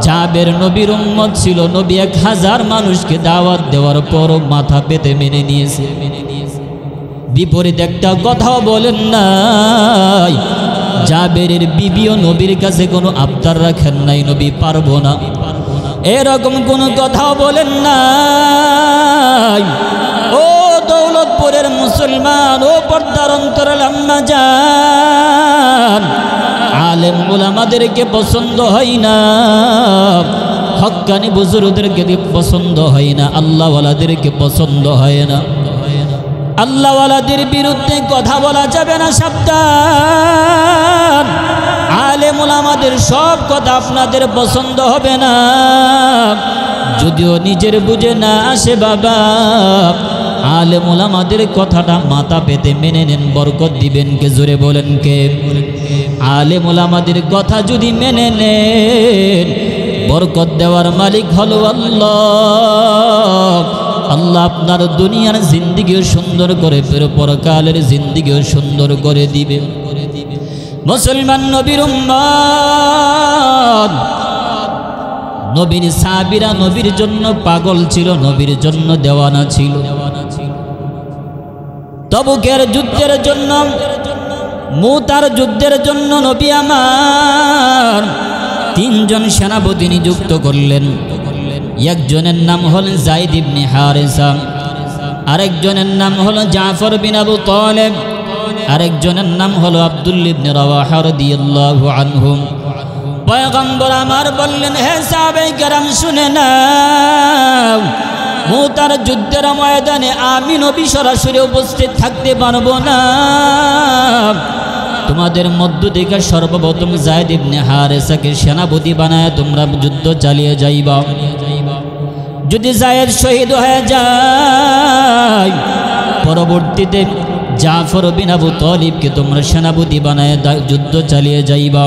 জাবের নবীর উম্মত ছিল। নবী 1000 মানুষকে দাওয়াত দেওয়ার পরও মাথা পেতে মেনে নিয়েছে। বিপরীত একটা কথাও বলেন নাই। জাবেরের বিবিও নবীর কাছে কোনো আবদার রাখেন নাই, নবী পারবো না, এরকম কোনো কথাও বলেন নাই। ও দৌলতপুরের মুসলমান, ও পর্দার অন্তরাল আম্মা জান, আলেম ওলামাদেরকে পছন্দ হয় না, হক্কানি বুজুর্গদেরকে পছন্দ হয় না, আল্লাহওয়ালাদেরকে পছন্দ হয় না। আল্লাহওয়ালাদের বিরুদ্ধে কথা বলা যাবে না, সাবধান। আলেম ওলামাদের সব কথা আপনাদের পছন্দ হবে না, যদিও নিজের বুঝে না আসে বাবা। আলেম ওলামাদের কথাটা মাথা পেতে মেনে নেন, বরকত দিবেন কে? জোরে বলেন কে? আলেম ওলামাদের কথা যদি মেনে নেন, বরকত দেওয়ার মালিক হলো আল্লাহ। আল্লাহ আপনার দুনিয়ার জিন্দিগিও সুন্দর করে, পরকালের জিন্দিগিও সুন্দর করে দিবে। মুসলমান নবীর উম্মত, নবীর সাহাবীরা নবীর জন্য পাগল ছিল, নবীর জন্য দেওয়ানা ছিল। তবুকের যুদ্ধের জন্য, মুতার যুদ্ধের জন্য নবী আমার 3 জন সেনাপতি নিযুক্ত করলেন। একজনের নাম হলেন যায়েদ ইবনে হারেসা, আরেকজনের নাম হলো জাফর বিন আবু তালেব, আরেকজনের নাম হলো আব্দুল্লাহ ইবনে রাওয়াহা রাদিয়াল্লাহু আনহু। পয়গম্বর আমার বললেন, হে সাহাবায়ে কেরাম শুনে নাও, মুতার যুদ্ধের ময়দানে আমি নবী সরাসরি উপস্থিত থাকতে পারবো না। তোমাদের মধ্য থেকে সর্বপ্রথম যায়েদ ইবনে হারেসাকে সেনাপতি বানায় তোমরা যুদ্ধ চালিয়ে যাইবা। যদি যায়েদ শহীদ হয়ে যায়, পরবর্তীতে জাফর বিন আবু তালিবকে তোমরা সেনাপতি বানায় যুদ্ধ চালিয়ে যাইবা।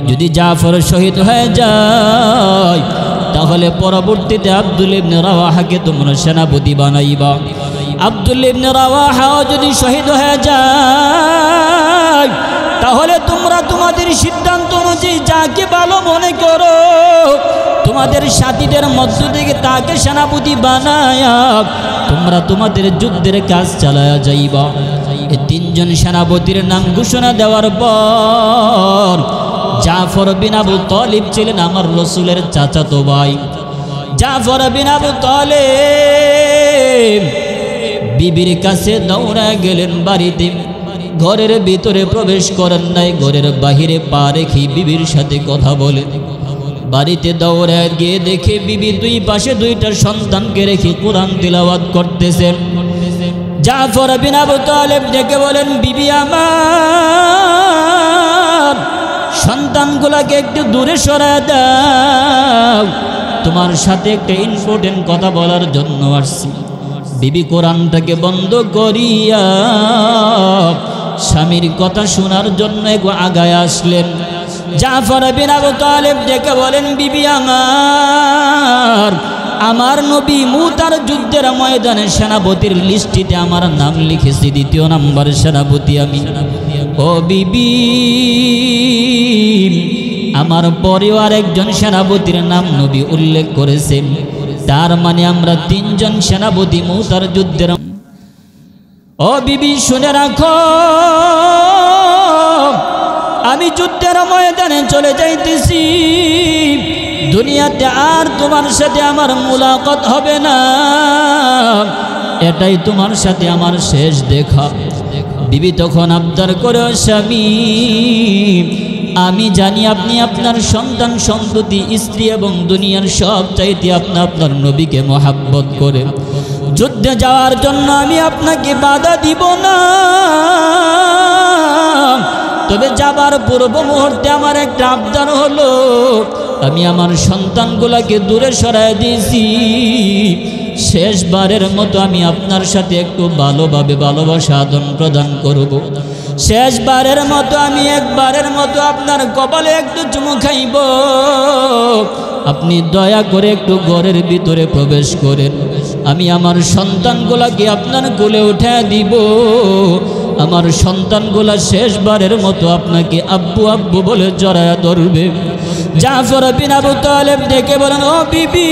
যদি জাফর শহীদ হয়ে যায়, তাহলে পরবর্তীতে আব্দুল্লাহ ইবনে রাওয়াহাকে তোমরা সেনাপতি বানাইবা। আব্দুল্লাহ ইবনে রাওয়াহাও যদি শহীদ হয়ে যায়, তাহলে তোমরা তোমাদের সিদ্ধান্ত অনুযায়ী যাকে ভালো মনে করো, তোমাদের সাথীদের মধ্য থেকে তাকে সেনাপতি বানায়া তোমরা তোমাদের যুদ্ধের কাজ চালায়া যাইবা। এই 3 জন সেনাপতির নাম ঘোষণা দেওয়ার পর জাফর বিন আবু তালিব ছিলেন আমার রাসূলের চাচাতো ভাই। জাফর বিন আবু তালিব বিবির কাছে দৌড়া গেলেন বাড়িতে। ঘরের ভিতরে প্রবেশ করেন নাই, ঘরের বাহিরে পা রেখে বিবির সাথে কথা বলে। বাড়িতে দৌড়ে গিয়ে দেখে বিবি 2 পাশে 2টা সন্তানকে রেখে কোরআন তিলাওয়াত করতেছেন। জাফর বিন আবু তালিব ডেকে বলেন, বিবি আমার, সন্তানগুলোকে একটু দূরে সরায় দাও, তোমার সাথে একটা ইম্পর্টেন্ট কথা বলার জন্য আসছি। বিবি কোরআনটাকে বন্ধ করিয়া স্বামীর কথা শোনার জন্য একটু আগায় আসলেন। জাফর বিন আবু তালিব ডেকে বলেন, বিবি আমার নবী মুতার যুদ্ধের ময়দানে সেনাপতির লিস্টিতে আমার নাম লিখেছি, 2 নম্বর সেনাপতি আমি। ও বিবি, আমার পরেও আরেকজন সেনাপতির নাম নবী উল্লেখ করেছেন, তার মানে আমরা 3 জন সেনাপতি মুতার যুদ্ধের। ও বিবি শুনে রাখো, আমি যুদ্ধের ময়দানে চলে যাইতেছি, দুনিয়াতে আর তোমার সাথে আমার মুলাকাত হবে না, এটাই তোমার সাথে আমার শেষ দেখা। বিবি তখন আবদার করে, স্বামী আমি জানি আপনি আপনার সন্তান সন্ততি স্ত্রী এবং দুনিয়ার সব চাইতে আপনি আপনার নবীকে মহাব্বত করে, যুদ্ধে যাওয়ার জন্য আমি আপনাকে বাধা দিব না, তবে যাবার পূর্ব মুহূর্তে আমার একটা আবদার হলো, আমি আমার সন্তানগুলোকে দূরে সরাই দিয়েছি, শেষবারের মতো আমি আপনার সাথে একটু ভালোভাবে ভালোবাসা আদান প্রদান করব। শেষবারের মতো আমি একবারের মতো আপনার কপালে একটু চুমু খাইব, আপনি দয়া করে একটু ঘরের ভিতরে প্রবেশ করেন, আমি আমার সন্তানগুলোকে আপনার কোলে উঠে দিব, আমার সন্তানগুলা শেষবারের মতো আপনাকে আব্বু আব্বু বলে জড়ায়া ধরবে। জাফর বিন আবু তালিব ডেকে বলেন, ও বিবি,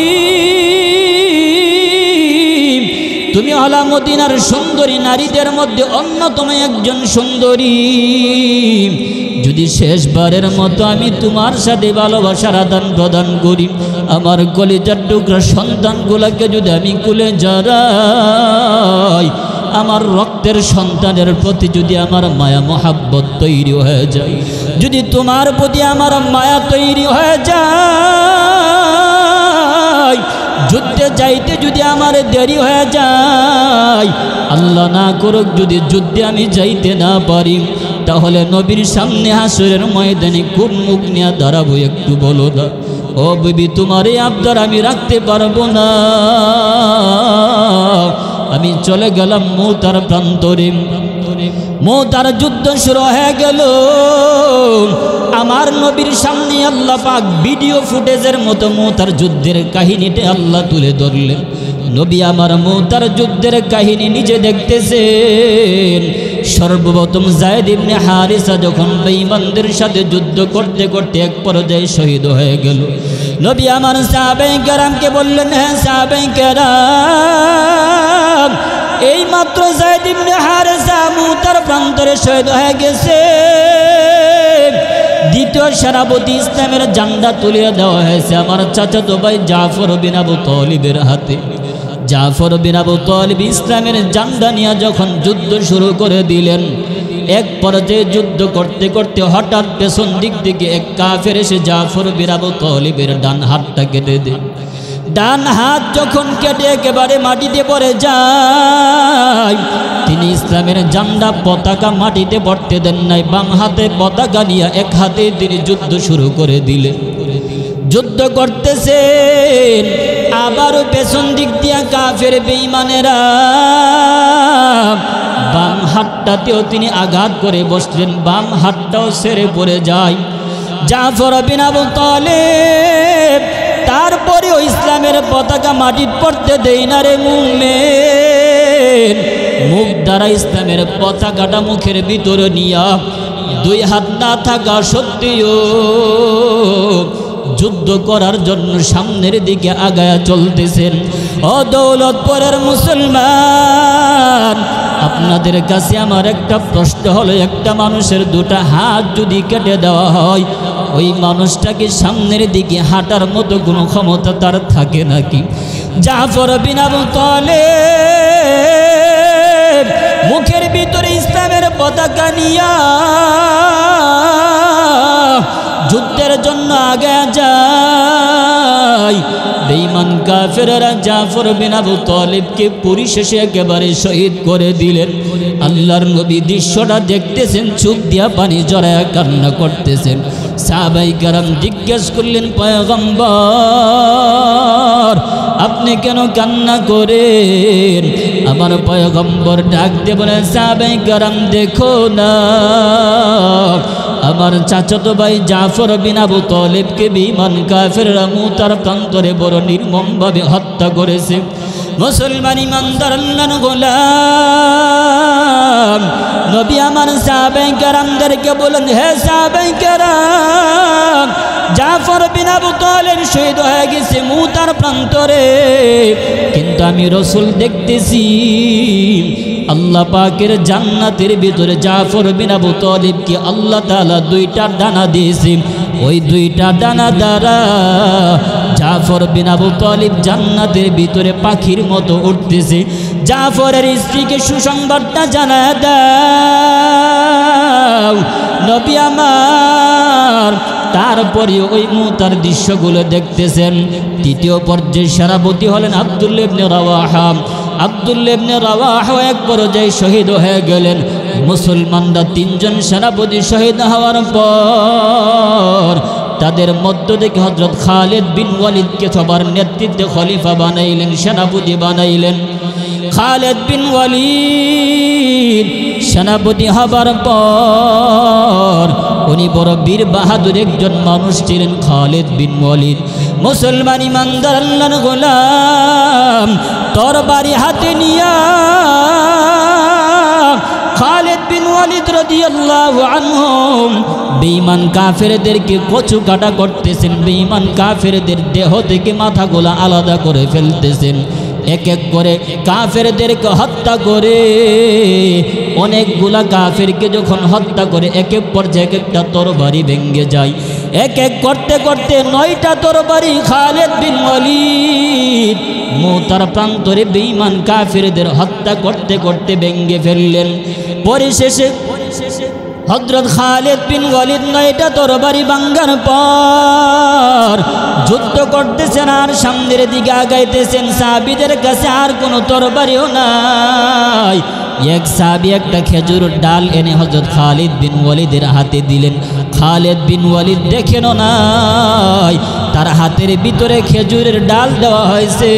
তুমি হলা মদিনার সুন্দরী নারীদের মধ্যে অন্যতম একজন সুন্দরী, যদি শেষবারের মতো আমি তোমার সাথে ভালোবাসার আদান প্রদান করি, আমার কলিজার টুকরা সন্তানগুলোকে যদি আমি কুলে জড়াই, আমার রক্তের সন্তানের প্রতি যদি আমার মায়া মহাব্বত তৈরি হয়ে যায়, যদি তোমার প্রতি আমার মায়া তৈরি হয়ে যায়, যুদ্ধে যাইতে যদি আমার দেরি হয়ে যায়, আল্লাহ না করুক যদি যুদ্ধে আমি যাইতে না পারি, তাহলে নবীর সামনে হাসরের ময়দানে কোন মুখ নিয়ে দাঁড়াবো একটু বলো না। ও বিবি, তোমার এই আবদার আমি রাখতে পারবো না, আমি চলে গেলাম মুতার প্রান্তরে। মুতার যুদ্ধ শুরু হয়ে গেল, আমার নবীর সামনে আল্লাহ পাক ভিডিও ফুটেজের মতো মুতার যুদ্ধের কাহিনীটা আল্লাহ তুলে ধরলেন। নবী আমার মুতার যুদ্ধের কাহিনী নিজে দেখতেছেন, সর্বপ্রথম যায়েদ ইবনে হারিসা যখন বেঈমানদের সাথে যুদ্ধ করতে করতে এক পর্যায়ে শহীদ হয়ে গেল, নবী আমার সাহাবায়ে কেরামকে বললেন, হ্যাঁ সাহাবায়ে কেরাম, এই মাত্র যায়েদ ইবনে হারিসা মুতার প্রান্তরে শহীদ হয়ে গেছে। দ্বিতীয় সেনাপতি ইসলামের ঝান্ডা তুলে দেওয়া হয়েছে আমার চাচাতো ভাই জাফর বিন আবু তালিবের হাতে। জাফর বিন আবু তালিব ইসলামের ঝান্ডা নিয়ে যখন যুদ্ধ শুরু করে দিলেন, এক পর্যায়ে যুদ্ধ করতে করতে হঠাৎ পেছন দিক থেকে এক কাফের এসে জাফর বিন আবু তালিবের ডান হাতটা কেটে দেয়। ডান হাত যখন কেটে একেবারে মাটিতে পড়ে যায়, তিনি ইসলামের ঝান্ডা পতাকা মাটিতে পড়তে দেন নাই, বাম হাতে পতাকা নিয়ে এক হাতে তিনি যুদ্ধ শুরু করে দিলেন। যুদ্ধ করতেছেন, আবারও পেছন দিক দিয়া কাফের বেঈমানেরা বাম হাতটাতেও তিনি আঘাত করে বসলেন, বাম হাতটাও ছেড়ে পড়ে যায়। জাফর বিন আবু তালিব তারপরেও ইসলামের পতাকা মাটির পড়তে দেই না রে মুমিন। মুখ দ্বারা ইসলামের পতাকাটা মুখের ভিতরে নিয়া দুই হাত না থাকা সত্ত্বেও যুদ্ধ করার জন্য সামনের দিকে আগায়া চলতেছেন। ও দৌলতপুরের মুসলমান, আপনাদের কাছে আমার একটা প্রশ্ন হলো, একটা মানুষের দুটা হাত যদি কেটে দেওয়া হয়, ওই মানুষটাকে সামনের দিকে হাঁটার মতো কোনো ক্ষমতা তার থাকে নাকি? জাফর বিন আবু তালিব মুখের ভিতরে ইসলামের পতাকা নিয়া যুদ্ধের জন্য আগে যায়। বেঈমান কাফেররা জাফর বিন আবু তালিবকে পরিশেষে একেবারে শহীদ করে দিলেন। আল্লাহর নবী দৃশ্যটা দেখতেছেন, চোখ দিয়া পানি জড়ায়া কান্না করতেছেন। সাহাবায়ে কেরাম জিজ্ঞেস করলেন, পয়গম্বর আপনি কেন কান্না করেন? আমার পয়গম্বর ডাক দিয়ে বলেন, সাহাবায়ে কেরাম দেখো না, আমার চাচাতো ভাই জাফর বিন আবু তালিবকে বেঈমান কাফেররা মুতার প্রান্তরে বড় নির্মমভাবে হত্যা করেছে। মুসলমান ইমানদার আল্লাহর গোলাম নবী আমার সাহাবায়ে কেরামদেরকে বলেন, হে সাহাবায়ে কেরাম, জাফর বিন আবু তালিব শহীদ হয়ে গেছে মুতার প্রান্তরে, কিন্তু আমি রাসূল দেখতেছি আল্লাহ পাকের জান্নাতের ভিতরে জাফর বিন আবু তালিবকে আল্লাহ তাআলা দুইটা ডানা দিয়েছে। ওই দুইটা ডানা দ্বারা জাফর বিন আবু তালিব জান্নাতের ভিতরে পাখির মতো উঠতেছে। জাফরের স্ত্রীকে সুসংবাদটা জানায় দাও নবী আমার। তারপরে ওই মুতার দৃশ্যগুলো দেখতেছেন। তৃতীয় পর্যায়ে সেনাপতি হলেন আব্দুল্লাহ ইবনে রাওয়াহা। আব্দুল্লাহ ইবনে রাওয়াহা এক পর্যায়ে শহীদ হয়ে গেলেন। মুসলমানরা তিনজন সেনাপতি শহীদ হওয়ার পর তাদের মধ্য থেকে হযরত খালিদ বিন ওয়ালিদকে সবার নেতৃত্বে খলিফা বানাইলেন, সেনাপতি বানাইলেন। খালিদ বিন ওয়ালিদ সেনাপতি হবার পর উনি বড় বীর বাহাদুর একজন মানুষ ছিলেন খালিদ বিন ওয়ালিদ। মুসলমান ইমানদার আল্লাহর গোলাম তরবারি হাতে নিয়া খালিদ বিন ওয়ালিদ রাদিয়াল্লাহু আনহু বেঈমান কাফেরদেরকে কচু কাটা করতেছেন। বেঈমান কাফেরদের দেহ থেকে মাথাগুলো আলাদা করে ফেলতেছেন। এক এক করে কাফেরদেরকে হত্যা করে, অনেকগুলা কাফেরকে যখন হত্যা করে এক এক পর্যায়ে এক একটা তরবারি ভেঙে যায়। এক এক করতে করতে 9টা তরবারি খালিদ বিন ওয়ালিদ মুতার প্রান্তরে বেঈমান কাফেরদের হত্যা করতে করতে ভেঙে ফেললেন। পরিশেষে হযরত খালিদ বিন ওয়ালিদ 9টা তরবারি ভাঙার পর যুদ্ধ করতেছেন আর সামনের দিকে আগাইতেছেন। সাহাবীদের কাছে আর কোনো তরবারিও নাই। এক সাহাবী একটা খেজুরের ডাল এনে হযরত খালিদ বিন ওয়ালিদের হাতে দিলেন। খালিদ বিন ওয়ালিদ দেখেন নাই তার হাতের ভিতরে খেজুরের ডাল দেওয়া হয়েছে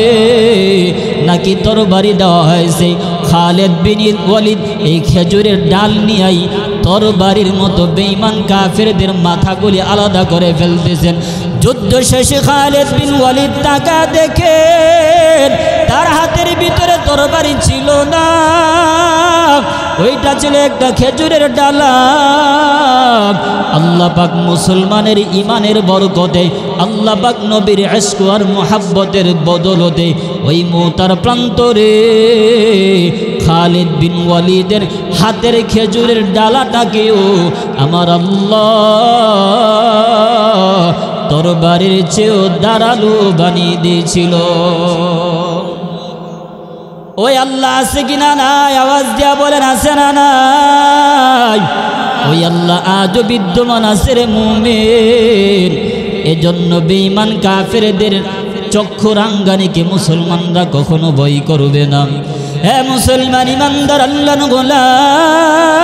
নাকি তরবারি দেওয়া হয়েছে। খালিদ বিন ওয়ালিদ এই খেজুরের ডাল নিয়েই তরবারির মতো বেঈমান কাফেরদের মাথাগুলি আলাদা করে ফেলতেছেন। যুদ্ধ শেষে খালিদ বিন ওয়ালিদ তাকা দেখেন তার হাতের ভিতরে তরবারি ছিল না, ওইটা ছিল একটা খেজুরের ডালা। আল্লাহ পাক মুসলমানের ইমানের বরকতে, আল্লাহ পাক নবীর ইশক আর মুহাব্বতের বদলতে ওই মওতার প্রান্তরে খালিদ বিন ওয়ালিদের হাতের খেজুরের ডালাটাকেও আমার আল্লাহ তরবারির চেয়েও ধারালো বানিয়ে দিয়েছিল। ওই আল্লাহ আছে কিনা নাই? আওয়াজ দিয়া বলেন আছে না নাই? ওই আল্লাহ আজও বিদ্যমান আছে রে মুমিন। এজন্য বেঈমান কাফেরদের চক্ষু রাঙ্গানিকে মুসলমানরা কখনো ভয় করবে না। হে মুসলমান ইমানদার আল্লাহর গোলাম,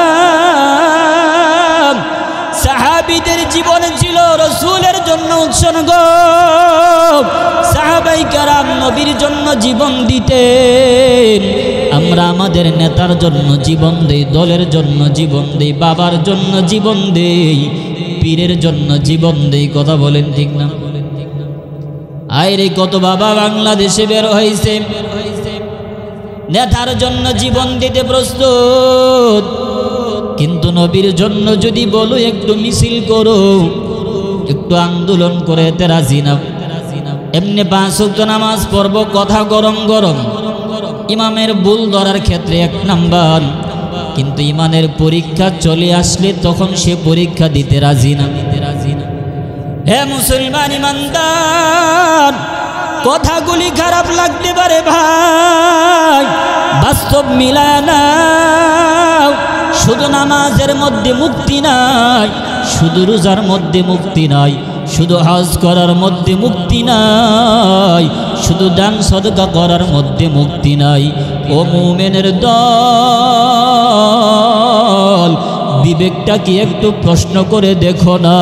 সাহাবীদের জীবন ছিল রাসূলের জন্য উৎসর্গ। সাহাবায়ে কেরাম নবীর জন্য জীবন দিতেন। আমরা আমাদের নেতার জন্য জীবন দেই, দলের জন্য জীবন দেই, বাবার জন্য জীবন দেই, পীরের জন্য জীবন দেই। কথা বলেন ঠিক না? আইরে কত বাবা বাংলাদেশে বের হয়েছে, নেতার জন্য জীবন দিতে প্রস্তুত, কিন্তু নবীর জন্য যদি বলো একটু মিছিল করো, একটু আন্দোলন করে এতে রাজি না। এমনি 5 ওয়াক্ত নামাজ পড়ব, কথা গরম গরম, ইমামের ভুল ধরার ক্ষেত্রে 1 নাম্বার, কিন্তু ইমানের পরীক্ষা চলে আসলে তখন সে পরীক্ষা দিতে রাজি না। হে মুসলমান ইমানদার, কথাগুলি খারাপ লাগতে পারে ভাই, বাস্তব মিলায় না। শুধু নামাজের মধ্যে মুক্তি নাই, শুধু রোজার মধ্যে মুক্তি নাই, শুধু হজ করার মধ্যে মুক্তি নাই, শুধু দান সদকা করার মধ্যে মুক্তি নাই। ও মুমিনের দল, বিবেকটা কি একটু প্রশ্ন করে দেখো না।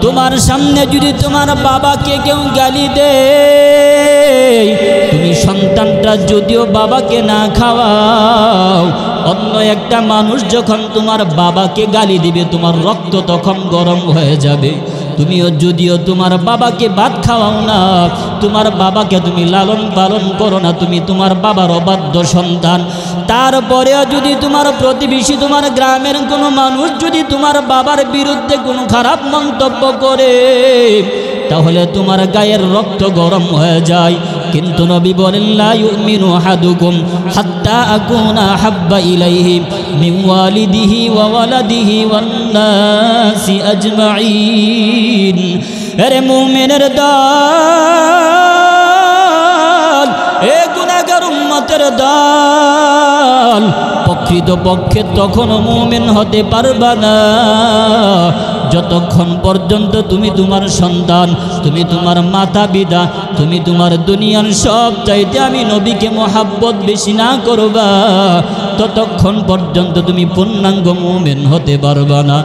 তোমার সামনে যদি তোমার বাবাকে কেউ গালি দেয়, তুমি সন্তানটা যদিও বাবাকে না খাওয়াও, অন্য একটা মানুষ যখন তোমার বাবাকে গালি দিবে তোমার রক্ত তখন গরম হয়ে যাবে। তুমিও যদিও তোমার বাবাকে ভাত খাওয়াও না, তোমার বাবাকে তুমি লালন পালন করো না, তুমি তোমার বাবার অবাধ্য সন্তান, তারপরেও যদি তোমার প্রতিবেশী, তোমার গ্রামের কোনো মানুষ যদি তোমার বাবার বিরুদ্ধে কোনো খারাপ মন্তব্য করে, তাহলে তোমার গায়ের রক্ত গরম হয়ে যায়। কিন্তু নবী বলেন, লা ইউমিনু আহাদুকুম হাত্তা আকুনা হাব্বা ইলাইহি মিন ওয়ালিদিহি ওয়া ওয়ালাদিহি ওয়ান নাসি আজমাইন। আরে মুমিনের দল, এ গুনাহগার উম্মতের দল, প্রকৃতপক্ষে তখন মুমিন হতে পারবা না যতক্ষণ পর্যন্ত তুমি তোমার সন্তান, তুমি তোমার মাতা পিতা, তুমি তোমার দুনিয়ার সব চাইতে আমি নবীকে মহাব্বত বেশি না করবা, ততক্ষণ পর্যন্ত তুমি পূর্ণাঙ্গ মুমিন হতে পারবা না।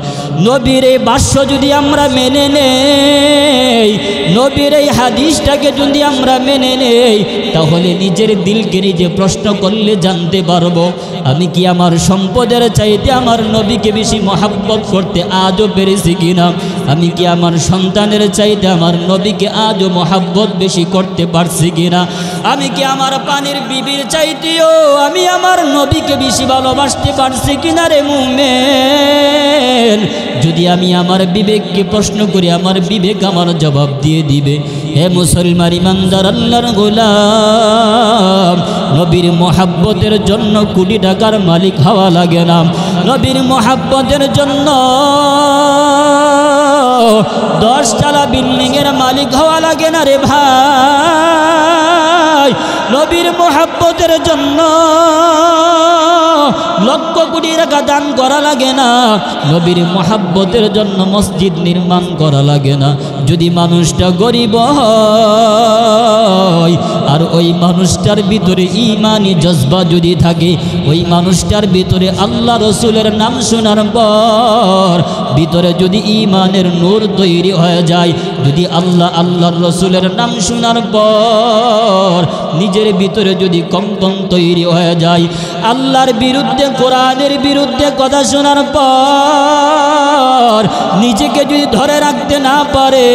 নবীর এই ভাষ্য যদি আমরা মেনে নেই, নবীর এই হাদিসটাকে যদি আমরা মেনে নেই, তাহলে নিজের দিলকে নিজে প্রশ্ন করলে জানতে পারবো আমি কি আমার সম্পদের চাইতে আমার নবীকে বেশি মহাব্বত করতে আজও পেরেছি কিনা। আমি কি আমার সন্তানের চাইতে আমার নবীকে আজও মহাব্বত বেশি করতে পারছি কিনা। আমি কি আমার পানির বিবির চাইতেও আমি আমার নবীকে বেশি ভালোবাসতে পারছি কিনা রে মুমিন। যদি আমি আমার বিবেককে প্রশ্ন করি, আমার বিবেক আমার জবাব দিয়ে দিবে। হে মুসলমান ইমানদার আল্লাহর গোলাম, নবীর মহাব্বতের জন্য কোটি টাকার মালিক হওয়া লাগে না, নবীর মহাব্বতের জন্য 10 তলা বিল্ডিংয়ের মালিক হওয়া লাগে না রে ভাই। নবীর মহাব্বতের জন্য লক্ষ কোটি টাকা দান করা লাগে না, নবীর মহাব্বতের জন্য মসজিদ নির্মাণ করা লাগে না। যদি মানুষটা গরিব হয় আর ওই মানুষটার ভিতরে ঈমানি জজবা যদি থাকে, ওই মানুষটার ভিতরে আল্লাহ রসুলের নাম শোনার পর ভিতরে যদি ঈমানের নূর তৈরি হয়ে যায়, যদি আল্লাহর রসুলের নাম শোনার পর নিজের মানুষের ভিতরে যদি কম্পন তৈরি হয়ে যায়, আল্লাহর বিরুদ্ধে কোরআনের বিরুদ্ধে কথা শোনার পর নিজেকে যদি ধরে রাখতে না পারে,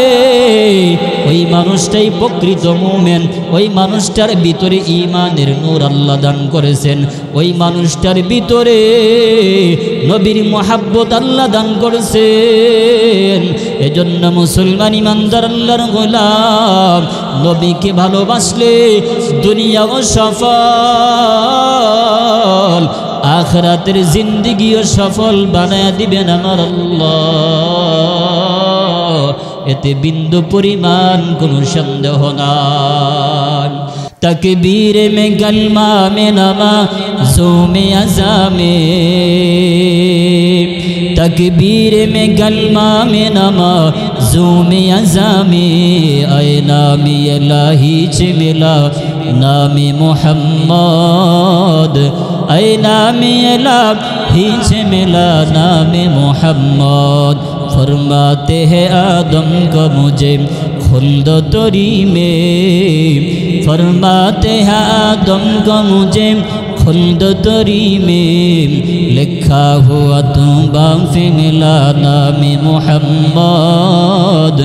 ওই মানুষটাই প্রকৃত মুমিন। ওই মানুষটার ভিতরে ঈমানের নূর আল্লাহ দান করেছেন, ওই মানুষটার ভিতরে নবীর মুহাব্বত আল্লাহ দান করেছেন। এজন্য মুসলমান ইমানদার আল্লাহর গোলাম নবীকে ভালোবাসলে দুনিয়াও সফল, আখিরাতের জিন্দেগিও সফল বানায় দিবেন আমার আল্লাহ, এতে বিন্দু পরিমাণ কোনো সন্দেহ নাই। तकबीर में कलमा में नमाज़ों में अज़ामे, तकबीर में कलमा में नमाज़ों में अज़ामे, आए नामी इलाही च मिला नामी मुहम्मद, आए नामी इलाही च मिला नामी मुहम्मद। फरमाते हैं आदम को मुझे खुल्द तोरी में, फरमाते हैं आदम को मुझे खुल्द तोरी में, लिखा हुआ तुम बाफ़े मिला नाम मुहम्मद,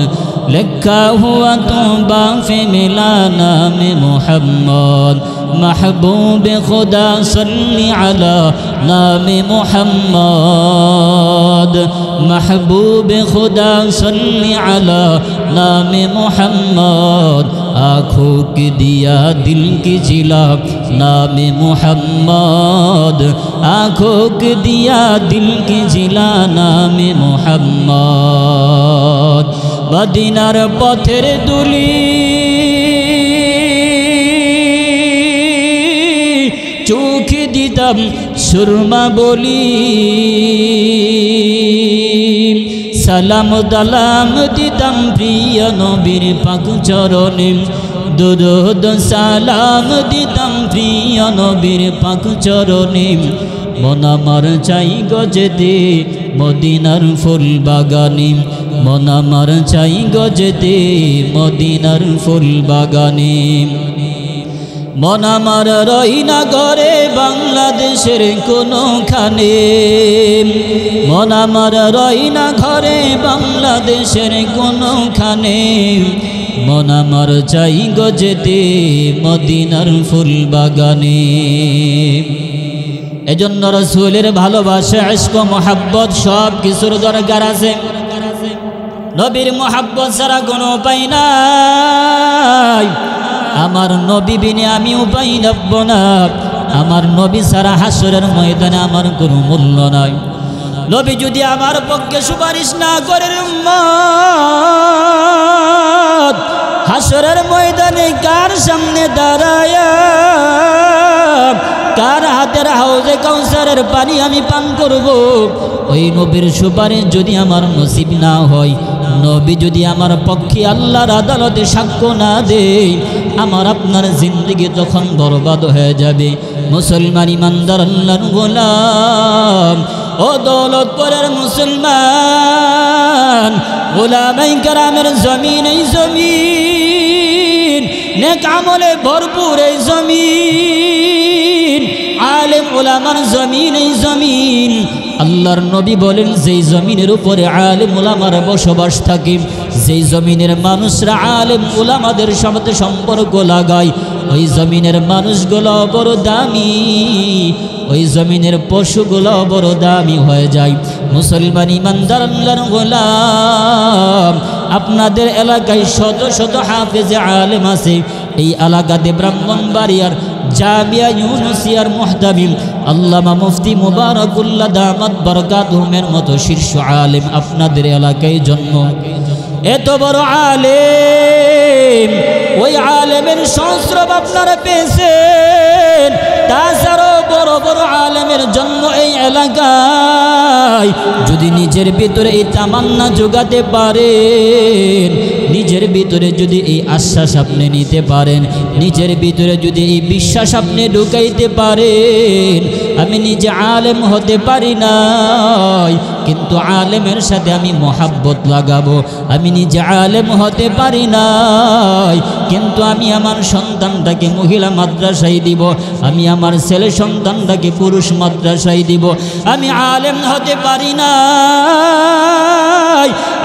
लिखा हुआ तुम बाफ़े मिला नाम मुहम्मद। महबूब खुदा सल्ली अला नाम मुहम्मद, महबूब खुदा सल्ली अला नाम मुहम्मद। आँखों की दिया दिल की जिला नाम मुहम्मद, आँखों की दिया दिल की जिला नाम मुहम्मद। मदीनार पथेर दुली चोखे दिताम सुरमा बोली, সালাম দালাম দিতাম প্রিয় নবীর পাক চরণে, দুরূদ সালাম দিতাম প্রিয় নবীর পাক চরণে। মন আমার চাই গজেতে মদিনার ফুল বাগানে, মন আমার চাই গজেতে মদিনার ফুল বাগানে। মন আমার রই না ঘরে বাংলাদেশের কোনোখানে, মন আমার রই না ঘরে বাংলাদেশের কোনোখানে। মন আমার চাই গজেতে মদিনার ফুল বাগানে। এজন্য রাসূলের ভালোবাসা ইশক মোহাব্বত সব কিছুর দরকার আছে। নবীর মোহাব্বত ছাড়া কোনো উপায় নাই। আমার নবী বিনে আমি উপায় নেব না, আমার নবী ছাড়া হাসরের ময়দানে আমার কোনো মূল্য নাই। নবী যদি আমার পক্ষে সুপারিশ না করেন উম্মত, হাসরের ময়দানে কার সামনে দাঁড়ায়, কার হাতের হাউজে কাউসারের পানি আমি পান করব? ওই নবীর সুপারিশ যদি আমার নসিব না হয়, নবী যদি আমার পক্ষে আল্লাহর আদালতে সাক্ষ্য না দেয়, আমার আপনার জিন্দগি তখন বরবাদ হয়ে যাবে। মুসলমান ইমানদার আল্লাহর গোলাম ও দৌলতপুরের মুসলমান, উলামায়ে কেরামের জমিন, এই জমিন নেক আমলে ভরপুর, এই জমিন আলেম উলামার জমিন, এই জমিন আল্লাহর নবী বলেন যেই জমিনের উপরে আলেম উলামার বসবাস থাকে, যেই জমিনের মানুষরা আলেম উলামাদের সাথে সম্পর্ক লাগায়, ওই জমিনের মানুষগুলো বড় দামি, ওই জমিনের পশুগুলো বড় দামি হয়ে যায়। মুসলমান ইমানদার আল্লাহর গোলাম, আপনাদের এলাকায় শত শত হাফেজে আলেম আছে। এই এলাকাতে ব্রাহ্মণবাড়িয়ার জামিয়া ইউনুসিয়ার মুহতামিম আল্লামা মুফতি মুবারকুল্লাহ দামাত বরকাতুহুমের মতো শীর্ষ আলেম আপনাদের এলাকায় জন্ম। এত বড় আলেম, ওই আলেমের সংস্রব আপনারা পেয়েছেন। তাছাড়াও বড় বড় বড় আলেমের জন্ম এই এলাকায়, যদি নিজের ভিতরে এই তামান্না জোগাতে পারেন, নিজের ভিতরে যদি এই আশ্বাস আপনি নিতে পারেন, নিজের ভিতরে যদি এই বিশ্বাস আপনি ঢুকাইতে পারেন, আমি নিজে আলেম হতে পারি নাই কিন্তু আলেমের সাথে আমি মহাব্বত লাগাবো, আমি নিজে আলেম হতে পারি নাই কিন্তু আমি আমার সন্তানটাকে মহিলা মাদ্রাসায় দিব, আমি আমার ছেলে সন্তানটাকে পুরুষ মাদ্রাসায় দিব, আমি আলেম হতে পারি নাই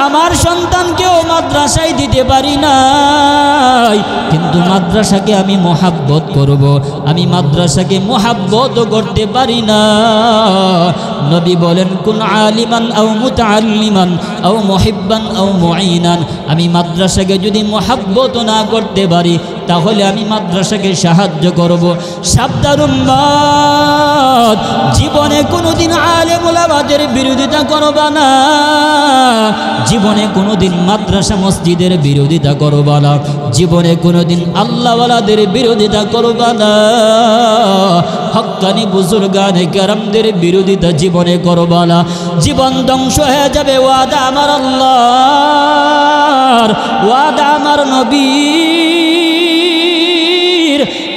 আমার সন্তানকেও মাদ্রাসায় দিতে পারি নাই কিন্তু মাদ্রাসাকে আমি মহাব্বত করব, আমি মাদ্রাসাকে মহাব্বত করতে পারি না। নবী বলেন কুন আলিমান আও মুতাআল্লিমান আও মুহিব্বান আও মুঈনান, আমি মাদ্রাসাকে যদি মহাব্বত না করতে পারি তাহলে আমি মাদ্রাসাকে সাহায্য করব। সাবধান উম্মত, জীবনে কোনোদিন আলেম ওলামাদের বিরোধিতা করবা না, জীবনে কোনোদিন মাদ্রাসা মসজিদের বিরোধিতা করবা না, জীবনে কোনোদিন আল্লাহওয়ালাদের বিরোধিতা করবা না, হক্কানি বুজুর্গানে কেরামদের বিরোধিতা জীবনে করবা না, জীবন ধ্বংস হয়ে যাবে। ওয়াদা আমার আল্লাহর, ওয়াদা আমার নবীর,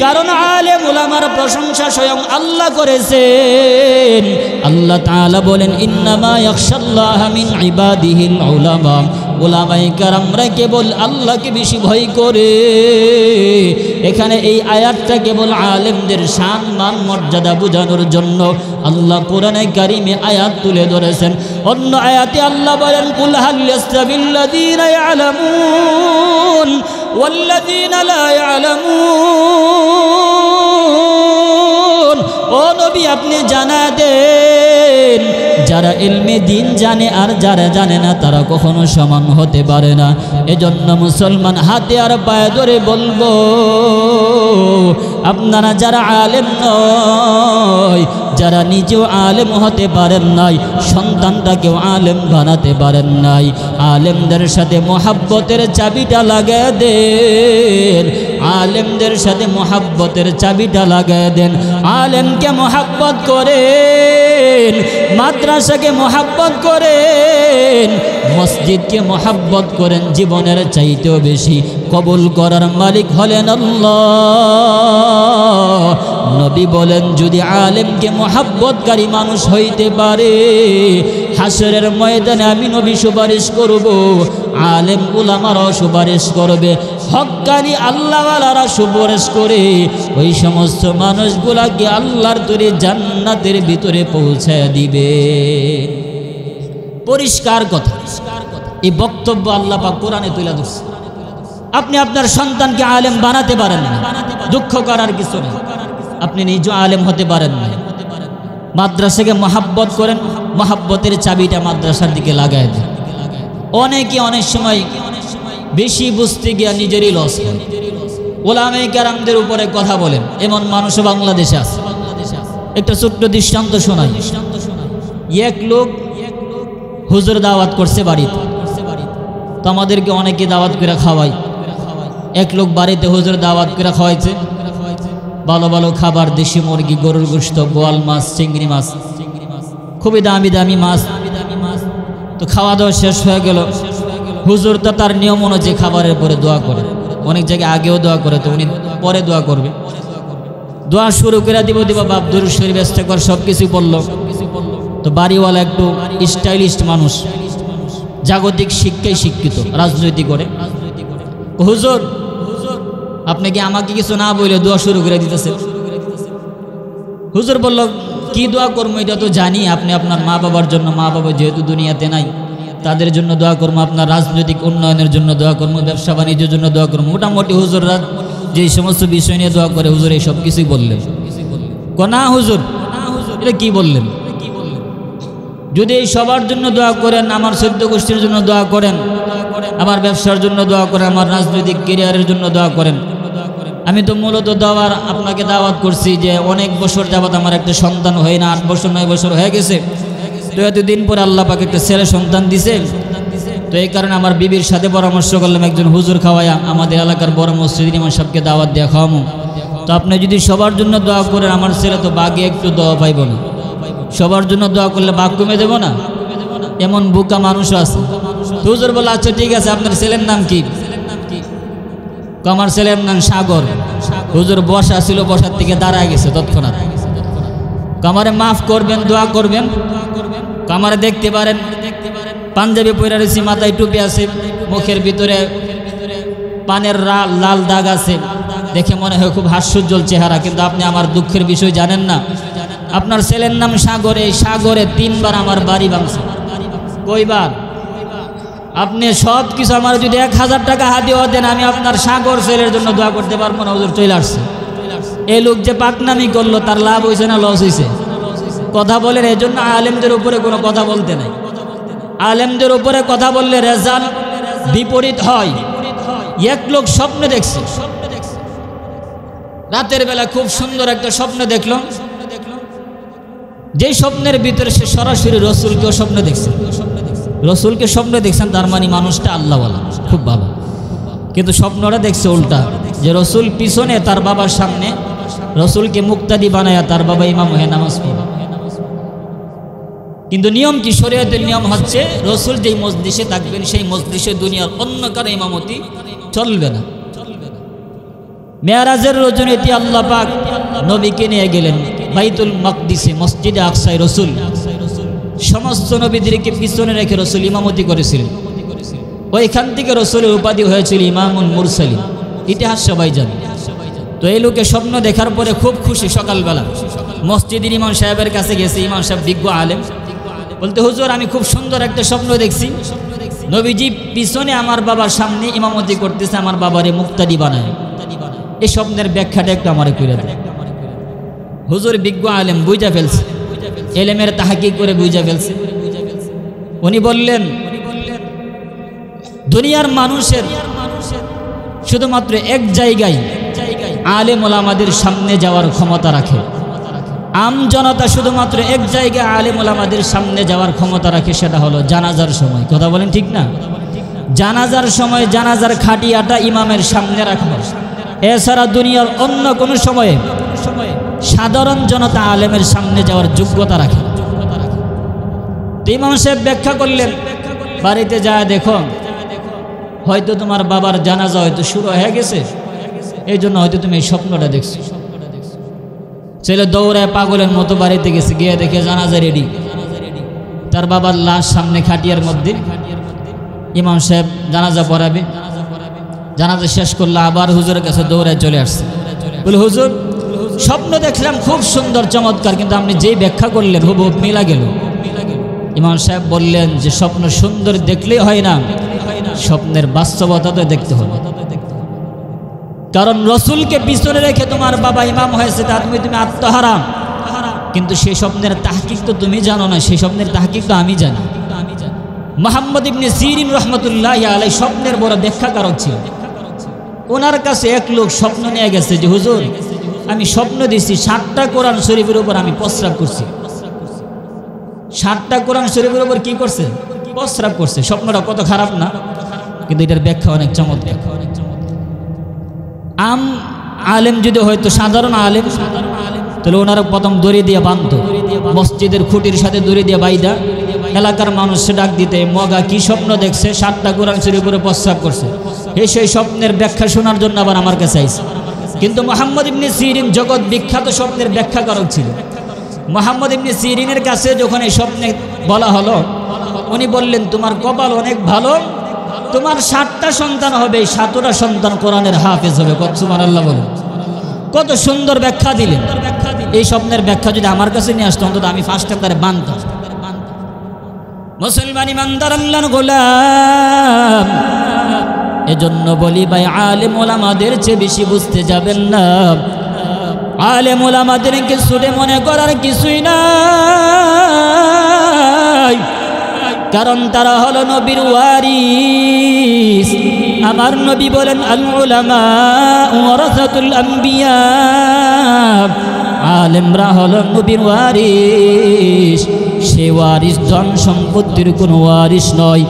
কারণ আলেম উলামার প্রশংসা স্বয়ং আল্লাহ করেছেন। আল্লাহ তাআলা বলেন ইন্নামা ইয়াখশাল্লাহা মিন ইবাদিহিল উলামা, উলামায়ে কেরামরা কেবল আল্লাহকে বেশি ভয় করে। এখানে এই আয়াতটা কেবল আলেমদের শান মান মর্যাদা বোঝানোর জন্য আল্লাহ কোরআনে কারিমে আয়াত তুলে ধরেছেন। অন্য আয়াতে আল্লাহ বলেন কুল হাল ইয়াস্তাবিল্লাযীনা ইয়ালামুন ওয়াল্লাযীনা লা ইয়ালামুন, ও নবী আপনি জানা দেন যারা ইলমে দিন জানে আর যারা জানে না তারা কখনো সমান হতে পারে না। এজন্য মুসলমান হাতে আর পায়ে ধরে বলবো, আপনারা যারা আলেম নয়, যারা নিজেও আলেম হতে পারেন নাই, সন্তানটাকেও আলেম বানাতে পারেন নাই, আলেমদের সাথে মহাব্বতের চাবিটা লাগায় দেন, আলেমদের সাথে মহাব্বতের চাবিটা লাগায় দেন। আলেমকে মহাব্বত করেন, মাদ্রাসাকে মহাব্বত করেন, মসজিদকে মহাব্বত করেন, জীবনের চাইতেও বেশি কবুল করার মালিক হলেন আল্লাহ। নবী বলেন যদি আলেমকে মহাব্বতকারী মানুষ হইতে পারে, হাসরের ময়দানে আমি নবী সুপারিশ করব, আলেম উলামারাও সুপারিশ করবে, হক্কানি আল্লাহওয়ালারা সুপারিশ করে ওই সমস্ত মানুষগুলাকে আল্লাহর তৈরি জান্নাতের ভিতরে পৌঁছায় দিবে। পরিষ্কার কথা, এই বক্তব্য আল্লাহ পাক কোরআনে তুলে ধরছে। আপনি আপনার সন্তানকে আলেম বানাতে পারেন না, দুঃখ করার কিছু নেই, আপনি নিজে আলেম হতে পারেন না। মাদ্রাসাকে মহাব্বত করেন, মহাব্বতের চাবিটা মাদ্রাসার দিকে লাগায় দেন। অনেকে অনেক সময় বেশি বুঝতে গিয়ে নিজেরই লস হয়। ওলামায়ে কেরামদের উপরে কথা বলেন, এমন মানুষও বাংলাদেশে আছে। একটা ছোট্ট দৃষ্টান্ত শোনাই। এক লোক হুজুর দাওয়াত করছে বাড়িতে, তো আমাদেরকে অনেকে দাওয়াত করে খাওয়াই। এক লোক বাড়িতে হুজুর দাওয়াত করে খাওয়াইছে, ভালো ভালো খাবার, দেশি মুরগি, গরুর গোশত, বোয়াল মাছ, চিংড়ি মাছ, খুবই দামি দামি মাছ। তো খাওয়া দাওয়া শেষ হয়ে গেল। হুজুর তো তার নিয়ম অনুযায়ী খাবারের পরে দোয়া করে, অনেক জায়গায় আগেও দোয়া করে, তো উনি পরে দোয়া করবে। দোয়া শুরু করে দিব বাপ দরুদ শরীফ ইস্তেগফার সব কিছু বলল। তো বাড়িওয়ালা একটু স্টাইলিস্ট মানুষ, জাগতিক শিক্ষায় শিক্ষিত, রাজনৈতিক করে, হুজুর আপনি কি আমাকে কিছু না বলে দোয়া শুরু করে দিতেছে? হুজুর বলল কি দোয়া করবো এটা তো জানি, আপনি আপনার মা বাবার জন্য, মা বাবা যেহেতু দুনিয়াতে নাই তাদের জন্য দোয়া করবো, আপনার রাজনৈতিক উন্নয়নের জন্য দোয়া করবো, ব্যবসা বাণিজ্যের জন্য দোয়া করবো, মোটামুটি হুজুররা যে সমস্ত বিষয় নিয়ে দোয়া করে হুজুর এই সব কিছুই বললেন। না হুজুর এটা কি বললেন? যদি এই সবার জন্য দোয়া করেন, আমার 14 গোষ্ঠীর জন্য দোয়া করেন, আমার ব্যবসার জন্য দোয়া করেন, আমার রাজনৈতিক ক্যারিয়ারের জন্য দোয়া করেন। আমি তো মূলত আপনাকে দাওয়াত করছি যে অনেক বছর যাবত আমার একটা সন্তান হয় না, 8 বছর 9 বছর হয়ে গেছে, তো এতদিন পরে আল্লাহ পাক একটা ছেলে সন্তান দিছে। তো এই কারণে আমার বিবির সাথে পরামর্শ করলাম একজন হুজুর খাওয়ায়া আমাদের এলাকার বড় মসজিদ ইমাম সাহেবকে দাওয়াত দেওয়া খাওয়ামো। তো তো আপনি যদি সবার জন্য দোয়া করেন, আমার ছেলে তো বাঘে একটু দোয়া পাইব না, সবার জন্য দোয়া করলে বাঘ কমে দেব না? এমন বোকা মানুষও আছে। তো হুজুর বলে আচ্ছা ঠিক আছে, আপনার ছেলের নাম কি? আমার ছেলের নাম সাগর। হুজুর বসা ছিল, বসার থেকে দাঁড়ায় গেছে তৎক্ষণাৎ। কামারে মাফ করবেন, দোয়া করবেন। কামারে দেখতে পারেন পাঞ্জাবি পরে রয়েছি, মাথায় টুপি আছে, মুখের ভিতরে পানের লাল দাগ আছে, দেখে মনে হয় খুব হাস্যোজ্জ্বল চেহারা, কিন্তু আপনি আমার দুঃখের বিষয় জানেন না, আপনার ছেলের নাম সাগরে। সাগরে 3 বার আমার বাড়ি ভাঙছে। কয়বার? আপনি সব কিছু আমার যদি 1000 টাকা হাতিও দেন, আমি আপনার সাগর ছেলের জন্য দোয়া করতে পারবো না। হুজুর চলে আসছে। এই লোক যে পাকনামি করলো, তার লাভ হয়েছে না লস হয়েছে? কথা বলেন। এই জন্য আলেমদের উপরে কোনো কথা বলতে নাই। আলেমদের উপরে কথা বললে রেজাল্ট বিপরীত হয়। এক লোক স্বপ্নে দেখছে, রাতের বেলা খুব সুন্দর একটা স্বপ্ন দেখলো। যেই স্বপ্নের ভিতরে সে সরাসরি রসুলকেও স্বপ্ন দেখছে, রসুলকে স্বপ্ন দেখছেন, তার মানে মানুষটা আল্লাহওয়ালা, খুব ভালো। কিন্তু স্বপ্নটা দেখছে উল্টা, যে রসুল পিছনে, তার বাবার সামনে রসুলকে মুক্তাদি বানায়া তার বাবা ইমাম হয়ে নামাজ পড়ে। কিন্তু নিয়ম কি? শরীয়তের নিয়ম হচ্ছে রসুল যেই মজলিসে থাকবেন, সেই মজলিসে দুনিয়ার অন্য কারো ইমামতি চলবে না। মেরাজের রজনীতে আল্লাহ পাক নবীকে নিয়ে গেলেন বাইতুল মাকদিসে, মসজিদে আকসায়। রসুল সমস্ত নবীদেরকে পিছনে রেখে রসুল ইমামতি করেছিলেন। ওইখান থেকে রসুলের উপাধি হয়েছিল ইমামুল মুরসালিন। ইতিহাস সবাই জানে। তো এই লোকে স্বপ্ন দেখার পরে খুব খুশি। সকালবেলা মসজিদের ইমাম সাহেবের কাছে গেছে। ইমাম সাহেব বিজ্ঞ আলেম, বলতে হুজুর আমি খুব সুন্দর একটা স্বপ্ন দেখছি, নবীজি পিছনে আমার বাবার সামনে ইমামতি করতেছে, আমার বাবারে মুক্তাদি বানায়। এই স্বপ্নের ব্যাখ্যাটা একটু আমারে করে দেয়। হুজুর বিজ্ঞ আলেম, বুঝা ফেলছে, এলেমের তাহাকিক করে বুঝা ফেলছে। উনি বললেন দুনিয়ার মানুষের শুধুমাত্র এক জায়গায় আলেম ওলামাদের সামনে যাওয়ার ক্ষমতা রাখে। আম জনতা শুধুমাত্র এক জায়গায় আলেম ওলামাদের সামনে যাওয়ার ক্ষমতা রাখে, সেটা হলো জানাজার সময়। কথা বলেন ঠিক না? জানাজার সময় জানাজার খাটিয়াটা ইমামের সামনে রাখবে। এছাড়া দুনিয়ার অন্য কোনো সময়ে সাধারণ জনতা আলেমের সামনে যাওয়ার যোগ্যতা রাখে। ইমাম সাহেব ব্যাখ্যা করলেন, বাড়িতে যায় দেখো, হয়তো তোমার বাবার জানাজা হয়তো শুরু হয়ে গেছে, এই জন্য হয়তো তুমি এই স্বপ্নটা দেখছো। ছেলে দৌড়ায় পাগলের মতো বাড়িতে গেছে, গিয়ে দেখে জানাজা রেডি, তার বাবার লাশ সামনে খাটিয়ার মধ্যে। ইমাম সাহেব জানাজা পড়াবে, জানাজা শেষ করলে আবার হুজুরের কাছে দৌড়ায় চলে আসছে। বলে হুজুর স্বপ্ন দেখলাম খুব সুন্দর চমৎকার, কিন্তু আপনি যেই ব্যাখ্যা করলেন হুবহুব মিলা গেল। ইমাম সাহেব বললেন যে স্বপ্ন সুন্দর দেখলেই হয় না, স্বপ্নের বাস্তবতা তো দেখতে হবে। কারণ রসুলকে পিছনে রেখে তোমার বাবা ইমাম হয়েছে, তা তুমি আত্মহারাম, কিন্তু সেই স্বপ্নের তাহকিক তো তুমি জানো না, সেই স্বপ্নের তাহকিক তো আমি জানি। মুহাম্মদ ইবনে সিরিন রহমতুল্লাহি আলাইহি স্বপ্নের বড় ব্যাখ্যাকারক ছিল। ওনার কাছে এক লোক স্বপ্ন নিয়ে গেছে যে হুজুর আমি স্বপ্ন দিছি 7টা কোরআন শরীফের উপর আমি প্রস্রাব করছি। 7টা কোরআন শরীফের উপর কি করছে? প্রস্রাব করছে। স্বপ্নটা কত খারাপ না? কিন্তু এটার ব্যাখ্যা অনেক চমৎকার। আম আলেম যদি হয়তো সাধারণ আলেম, তাহলে ওনারা প্রথম দড়ি দিয়ে বাঁধত, মসজিদের খুঁটির সাথে দড়ি দিয়ে বাইদা এলাকার মানুষকে ডাক দিতে, মগা কি স্বপ্ন দেখছে? 7টা কোরআন শরীফের উপরে প্রস্রাব করছে। সেই স্বপ্নের ব্যাখ্যা শোনার জন্য আবার আমার কাছে আইছে। কিন্তু মুহাম্মদ ইবনে সিরিন জগৎ বিখ্যাত স্বপ্নের ব্যাখ্যাকারক ছিল। মুহাম্মদ ইবনে সিরিনের কাছে যখন এই স্বপ্নে বলা হলো, উনি বললেন তোমার কপাল অনেক ভালো, তোমার 7টা সন্তান হবে, 7টা সন্তান কোরআনের হাফেজ হবে। কত সুবহানাল্লাহ বলেন। কত সুন্দর ব্যাখ্যা দিলেন। এই স্বপ্নের ব্যাখ্যা যদি আমার কাছে নিয়ে আসতো, অন্তত আমি ফার্স্ট টাইম তারে বানতাম। মুসলমান ইমানদার আল্লাহর গোলাম, এজন্য বলি ভাই আলেম ওলামাদের চেয়ে বেশি বুঝতে যাবেন না। আলেম ওলামাদেরকে ছুটে মনে করার কিছুই নাই, কারণ তারা হলো নবীর ওয়ারিস। আমার নবী বলেন আল উলামা ওয়ারাসাতুল আম্বিয়া, আলেমরা হলো নবীর ওয়ারিস। সে ওয়ারিস ধন সম্পত্তির কোনো ওয়ারিস নয়,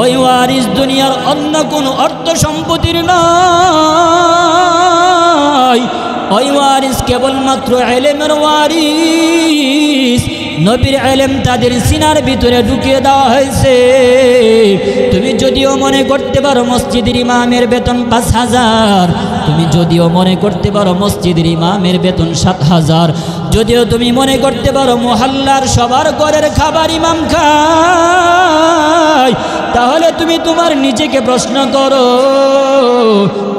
ওই ওয়ারিস দুনিয়ার অন্য কোনো অর্থ সম্পত্তির নয়, ওই ওয়ারিস কেবলমাত্র ইলমের ওয়ারিস। নবীর ইলম তাদের সিনার ভিতরে ঢুকিয়ে দেওয়া হয়েছে। তুমি যদিও মনে করতে পারো মসজিদের ইমামের বেতন 5,000, তুমি যদিও মনে করতে পারো মসজিদের ইমামের বেতন 7,000, যদিও তুমি মনে করতে পারো মহল্লার সবার ঘরের খাবার ইমাম খায়, তাহলে তুমি তোমার নিজেকে প্রশ্ন করো,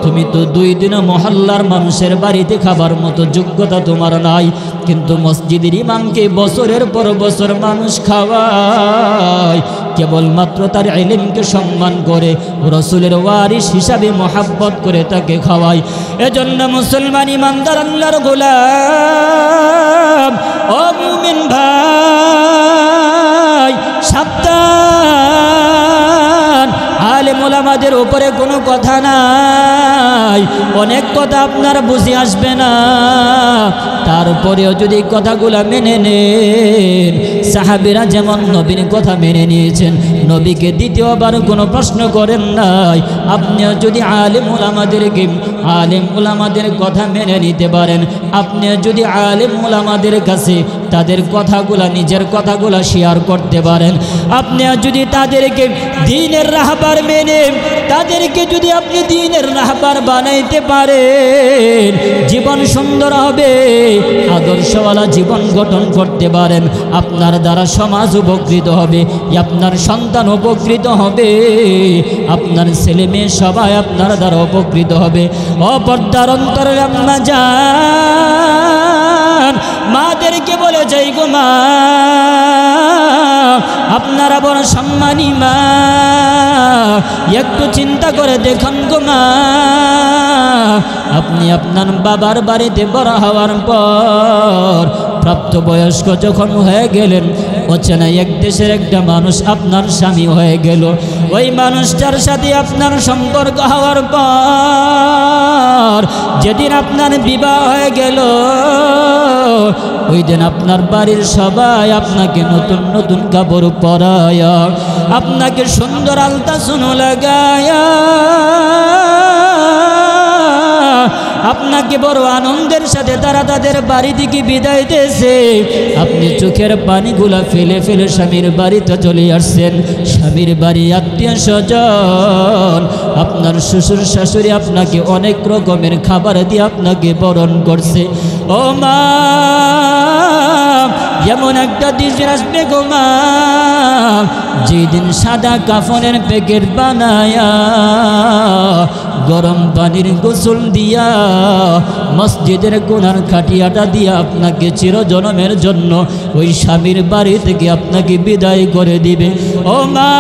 তুমি তো 2 দিন মহল্লার মানুষের বাড়িতে খাবার মতো যোগ্যতা তোমার নাই, কিন্তু মসজিদের ইমামকে বছরের পর বছর মানুষ খাওয়ায় কেবলমাত্র তার ইলমকে সম্মান করে, রাসূলের ওয়ারিস হিসাবে মহব্বত করে তাকে খাওয়ায়। এজন্য মুসলমান ইমানদার আল্লাহর গোলাম ও মুমিন ভাই সাবধান, আলেম ওলামাদের উপরে কোনো কথা নাই, অনেক কথা আপনার বুঝে আসবে না, তারপরেও যদি কথাগুলা মেনে নেন, সাহাবীরা যেমন নবীর কথা মেনে নিয়েছেন, নবীকে দ্বিতীয়বার কোনো প্রশ্ন করেন নাই, আপনিও যদি আলেম ওলামাদের কথা মেনে নিতে পারেন, আপনিও যদি আলেম ওলামাদের কাছে তাদের কথাগুলা নিজের কথাগুলা শেয়ার করতে পারেন, আপনিও যদি তাদেরকে দ্বীনের রাহবার মেনে তাদেরকে যদি আপনি দ্বীনের রাহবার বানাইতে পারেন, জীবন সুন্দর হবে, আদর্শওয়ালা জীবন গঠন করতে পারেন, আপনার দ্বারা সমাজ উপকৃত হবে, আপনার সন্তান উপকৃত হবে, আপনার ছেলে মেয়ে সবাই আপনার দ্বারা উপকৃত হবে। অপর্দার অন্তরের আম্মা জান, মাদেরকে বলে যাই গো মা, আপনারা বড় সম্মানী মা, একটু চিন্তা করে দেখুন গো মা, আপনি আপনার বাবার বাড়িতে বড় হওয়ার পর প্রাপ্তবয়স্ক যখন হয়ে গেলেন, অচেনা এক দেশের একটা মানুষ আপনার স্বামী হয়ে গেল, ওই মানুষটার সাথে আপনার সম্পর্ক হওয়ার পর যেদিন আপনার বিবাহ হয়ে গেল, ওই দিন আপনার বাড়ির সবাই আপনাকে নতুন নতুন কাপড় পরায়া, আপনাকে সুন্দর আলতা সুনো লাগায়া, আপনাকে বড় আনন্দের সাথে তারা তাদের বাড়ি থেকে বিদায় দিয়েছে, আপনি চোখের পানিগুলা ফেলে ফেলে স্বামীর বাড়িতে চলে আসছেন। স্বামীর বাড়ি আত্মীয় স্বজন, আপনার শ্বশুর শাশুড়ি আপনাকে অনেক রকমের খাবার দিয়ে আপনাকে বরণ করছে। ও মা, এমন একটা দিন আসবে গো মা, যেদিন সাদা কাফনের প্যাকেট বানায়া গরম পানির গোসল দিয়া মসজিদের কোণার খাটিয়াটা দিয়া আপনাকে চিরজনমের জন্য ওই স্বামীর বাড়ি থেকে আপনাকে বিদায় করে দিবে। ও মা,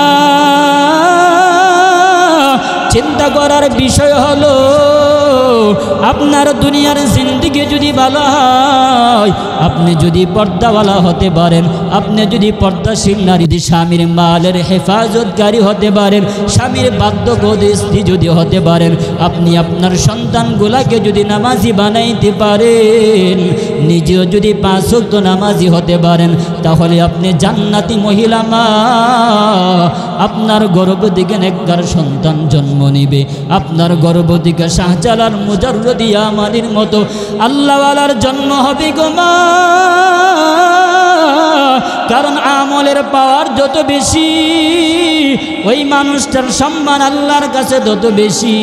চিন্তা করার বিষয় হলো, আপনার দুনিয়ার জিন্দেগি যদি ভালো হয়, আপনি যদি পর্দাওয়ালা হতে পারেন, আপনি যদি পর্দাশীল নারী, স্বামীর মালের হেফাজতকারী হতে পারেন, স্বামীর বাধ্যগস্তি যদি হতে পারেন, আপনি আপনার সন্তানগুলাকে যদি নামাজি বানাইতে পারেন, নিজেও যদি 5 ওয়াক্ত নামাজি হতে পারেন, তাহলে আপনি জান্নাতি মহিলা মা। আপনার গর্ভ থেকে নেককার সন্তান জন্ম নিবে, আপনার গর্ভ থেকে শাহজালাল মুজাররদি আমাদের মতো আল্লাহওয়ালার জন্ম হবে গো মা। কারণ আমলের পাওয়ার যত বেশি, ওই মানুষটার সম্মান আল্লাহর কাছে তত বেশি।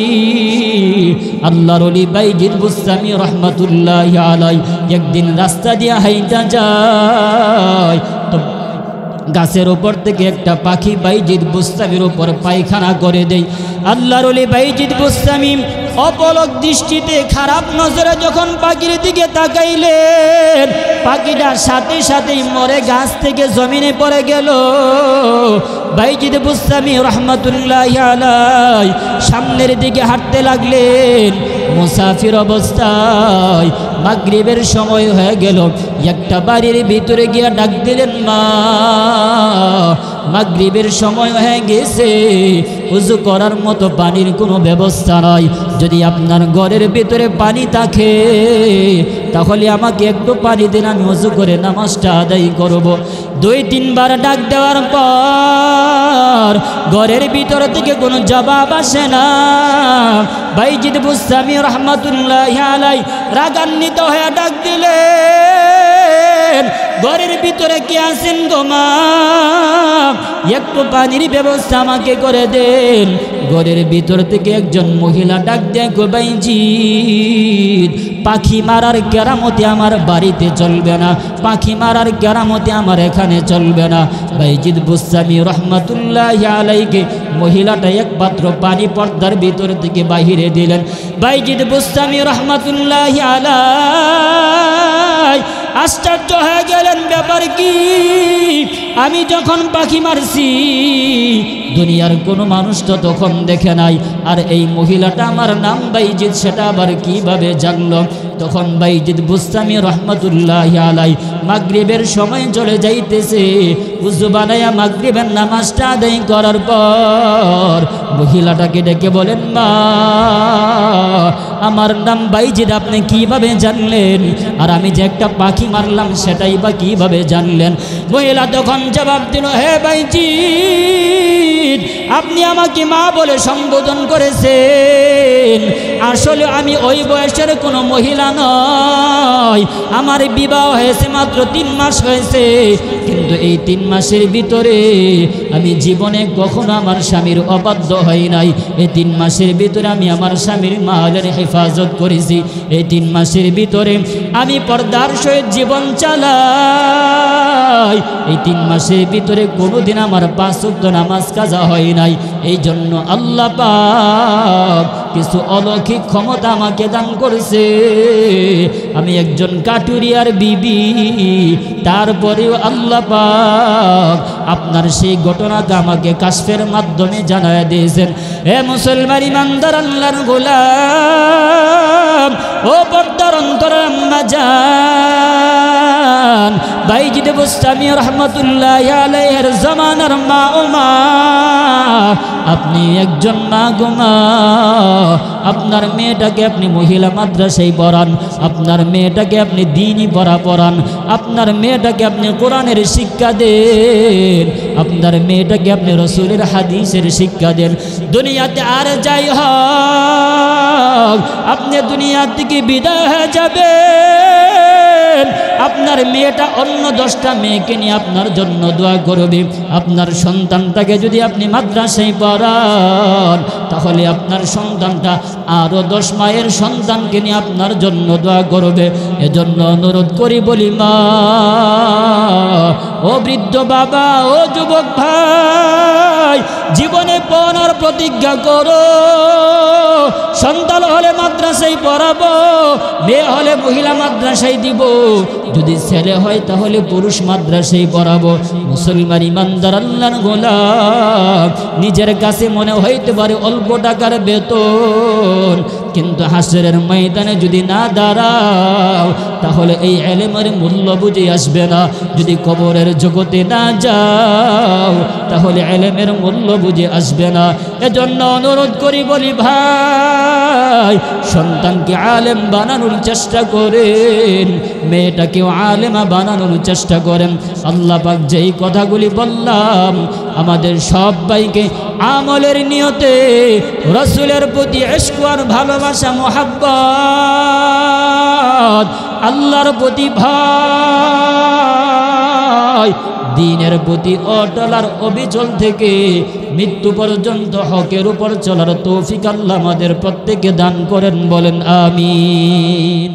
আল্লাহর ওলি বাইজিদ বুস্তামি রহমাতুল্লাহি আলাইহি একদিন রাস্তা দিয়ে হাইটা যায়, তো গাছের ওপর থেকে একটা পাখি বাইজিদ বুস্তামির উপর পায়খানা করে দেয়। আল্লাহর ওলি বাইজিদ বুস্তামি অপলক দৃষ্টিতে খারাপ নজরে যখন পাখির দিকে তাকাইলেন, পাখিটা সাথে সাথেই মরে গাছ থেকে জমিনে পড়ে গেল। বাইজিদ বুস্তামি রহমাতুল্লাহি আলাইহি সামনের দিকে হাঁটতে লাগলেন মুসাফির অবস্থায়। মাগরিবের সময় হয়ে গেল, একটা বাড়ির ভিতরে গিয়া ডাক দিলেন, মা মাগরিবের সময় হয়ে গেছে, ওযু করার মতো পানির কোনো ব্যবস্থা নাই। যদি আপনার ঘরের ভিতরে পানি থাকে তাহলে আমাকে একটু পানি দিন, আমি ওযু করে নামাজটা আদায় করব। 2-3 বার ডাক দেওয়ার পর ঘরের ভিতর থেকে কোনো জবাব আসে না। বাইজিদ বুস্তামি রহমাতুল্লাহি আলাইহি রাগান্বিত হয়ে ডাক দিলেন, ঘরের ভিতরে কি আছেন গো মা, একটু পানির ব্যবস্থা আমাকে করে দেন। ঘরের ভিতর থেকে একজন মহিলা ডাক দেয়, গো বাইজিদ, পাখি মারার কেরামতি আমার বাড়িতে চলবে না, পাখি মারার কেরামতি আমার এখানে চলবে না। বাইজিদ বুস্তামি রহমাতুল্লাহি আলাইহি মহিলাটা এক পাত্র পানি পর্দার ভিতর থেকে বাহিরে দিলেন। বাইজিদ বুস্তামি রহমাতুল্লাহি আলাইহি আশ্চর্য হয়ে গেলেন, ব্যাপার কি? আমি যখন পাখি মারছি দুনিয়ার কোনো মানুষ তো তখন দেখে নাই, আর এই মহিলাটা আমার নাম বাইজিদ সেটা আবার কিভাবে জানলো? তখন বাইজিদ বুস্তামি রহমাতুল্লাহি আলাইহি মাগরিবের সময় চলে যাইতেছে। উযু বানায়া মাগরিবের নামাজটা আদায় করার পর মহিলাটাকে ডেকে বলেন, মা, আমার নাম বাইজিদ আপনি কিভাবে জানলেন? আর আমি যে একটা পাখি মারলাম সেটাই বা কিভাবে জানলেন? মহিলা তখন জবাব দিল, হে বাইজিদ, আপনি আমাকে মা বলে সম্বোধন করেছেন, আসলে আমি ওই বয়সের কোনো মহিলা নয়, আমার বিবাহ হয়েছে মাত্র 3 মাস হয়েছে, কিন্তু এই 3 মাসের ভিতরে আমি জীবনে কখনো আমার স্বামীর অবাধ্য হই নাই। এই 3 মাসের ভিতরে আমি আমার স্বামীর মালের হেফাজত করেছি। এই 3 মাসের ভিতরে আমি পর্দার সহিত জীবন চালাই। এই 3 মাসের ভিতরে কোনোদিন আমার 5 ওয়াক্ত নামাজ কাজা হয় নাই। এই জন্য আল্লাহ পাক কিছু অলৌকিক ক্ষমতা আমাকে দান করেছে। আমি একজন কাটুরিয়ার বিবি, তারপরেও আল্লাহ পাক আপনার সেই ঘটনাটা আমাকে কাশফের মাধ্যমে জানায় দিয়েছেন। হে মুসলমান ইমানদার আল্লাহর গোলাম, ও পর্দার অন্তরের আম্মা জান, বাইজিদ বুস্তামি রহমাতুল্লাহি আলাইহির জামানার মা ও মা, আপনি একজন মা গো মা, আপনার মেয়েটাকে আপনি মহিলা মাদ্রাসায় পড়ান, আপনার মেয়েটাকে আপনি দ্বীনি পড়া পড়ান, আপনার মেয়েটাকে আপনি কোরআনের শিক্ষা দেন, আপনার মেয়েটাকে আপনি রাসূলের হাদিসের শিক্ষা দেন। দুনিয়াতে আর যাই হোক, আপনি দুনিয়া থেকে বিদায় হয়ে যাবেন, আপনার মেয়েটা অন্য 10টা মেয়েকে নিয়ে আপনার জন্য দোয়া করবে। আপনার সন্তানটাকে যদি আপনি মাদ্রাসায় পড়ান তাহলে আপনার সন্তানটা আরও 10 মায়ের সন্তানকে নিয়ে আপনার জন্য দোয়া করবে। এজন্য অনুরোধ করি বলি, মা, ও বৃদ্ধ বাবা, ও যুবক ভাই, জীবনে পড়ার প্রতিজ্ঞা করো। সন্তান হলে মাদ্রাসায় পড়াবো, মেয়ে হলে মহিলা মাদ্রাসায় দিব, যদি ছেলে হয় তাহলে পুরুষ মাদ্রাসায় পড়াবো। মুসলমান ইমানদার আল্লাহর গোলাম, নিজের কাছে মনে হইতে পারে অল্প টাকার বেতন, কিন্তু হাসরের ময়দানে যদি না দাঁড়াও তাহলে এই ইলমের মূল্য বুঝে আসবে না। যদি কবরের জগতে না যাও তাহলে ইলমের মূল্য বুঝে আসবে না। এজন্য অনুরোধ করি বলি, ভাই, সন্তানকে আলেম বানানোর চেষ্টা করেন, মেয়েটাকেও আলেমা বানানোর চেষ্টা করেন। আল্লাহ পাক যেই কথাগুলি বললাম আমাদের সবাইকে আমলের নিয়তে রাসূলের প্রতি ইশক আর ভালোবাসা মুহাব্বত, আল্লাহর প্রতি ভয়, দ্বীনের প্রতি অটল আর অবিচল থেকে মৃত্যু পর্যন্ত হকের উপর চলার তৌফিক আল্লাহ আমাদের প্রত্যেককে দান করেন, বলেন আমিন।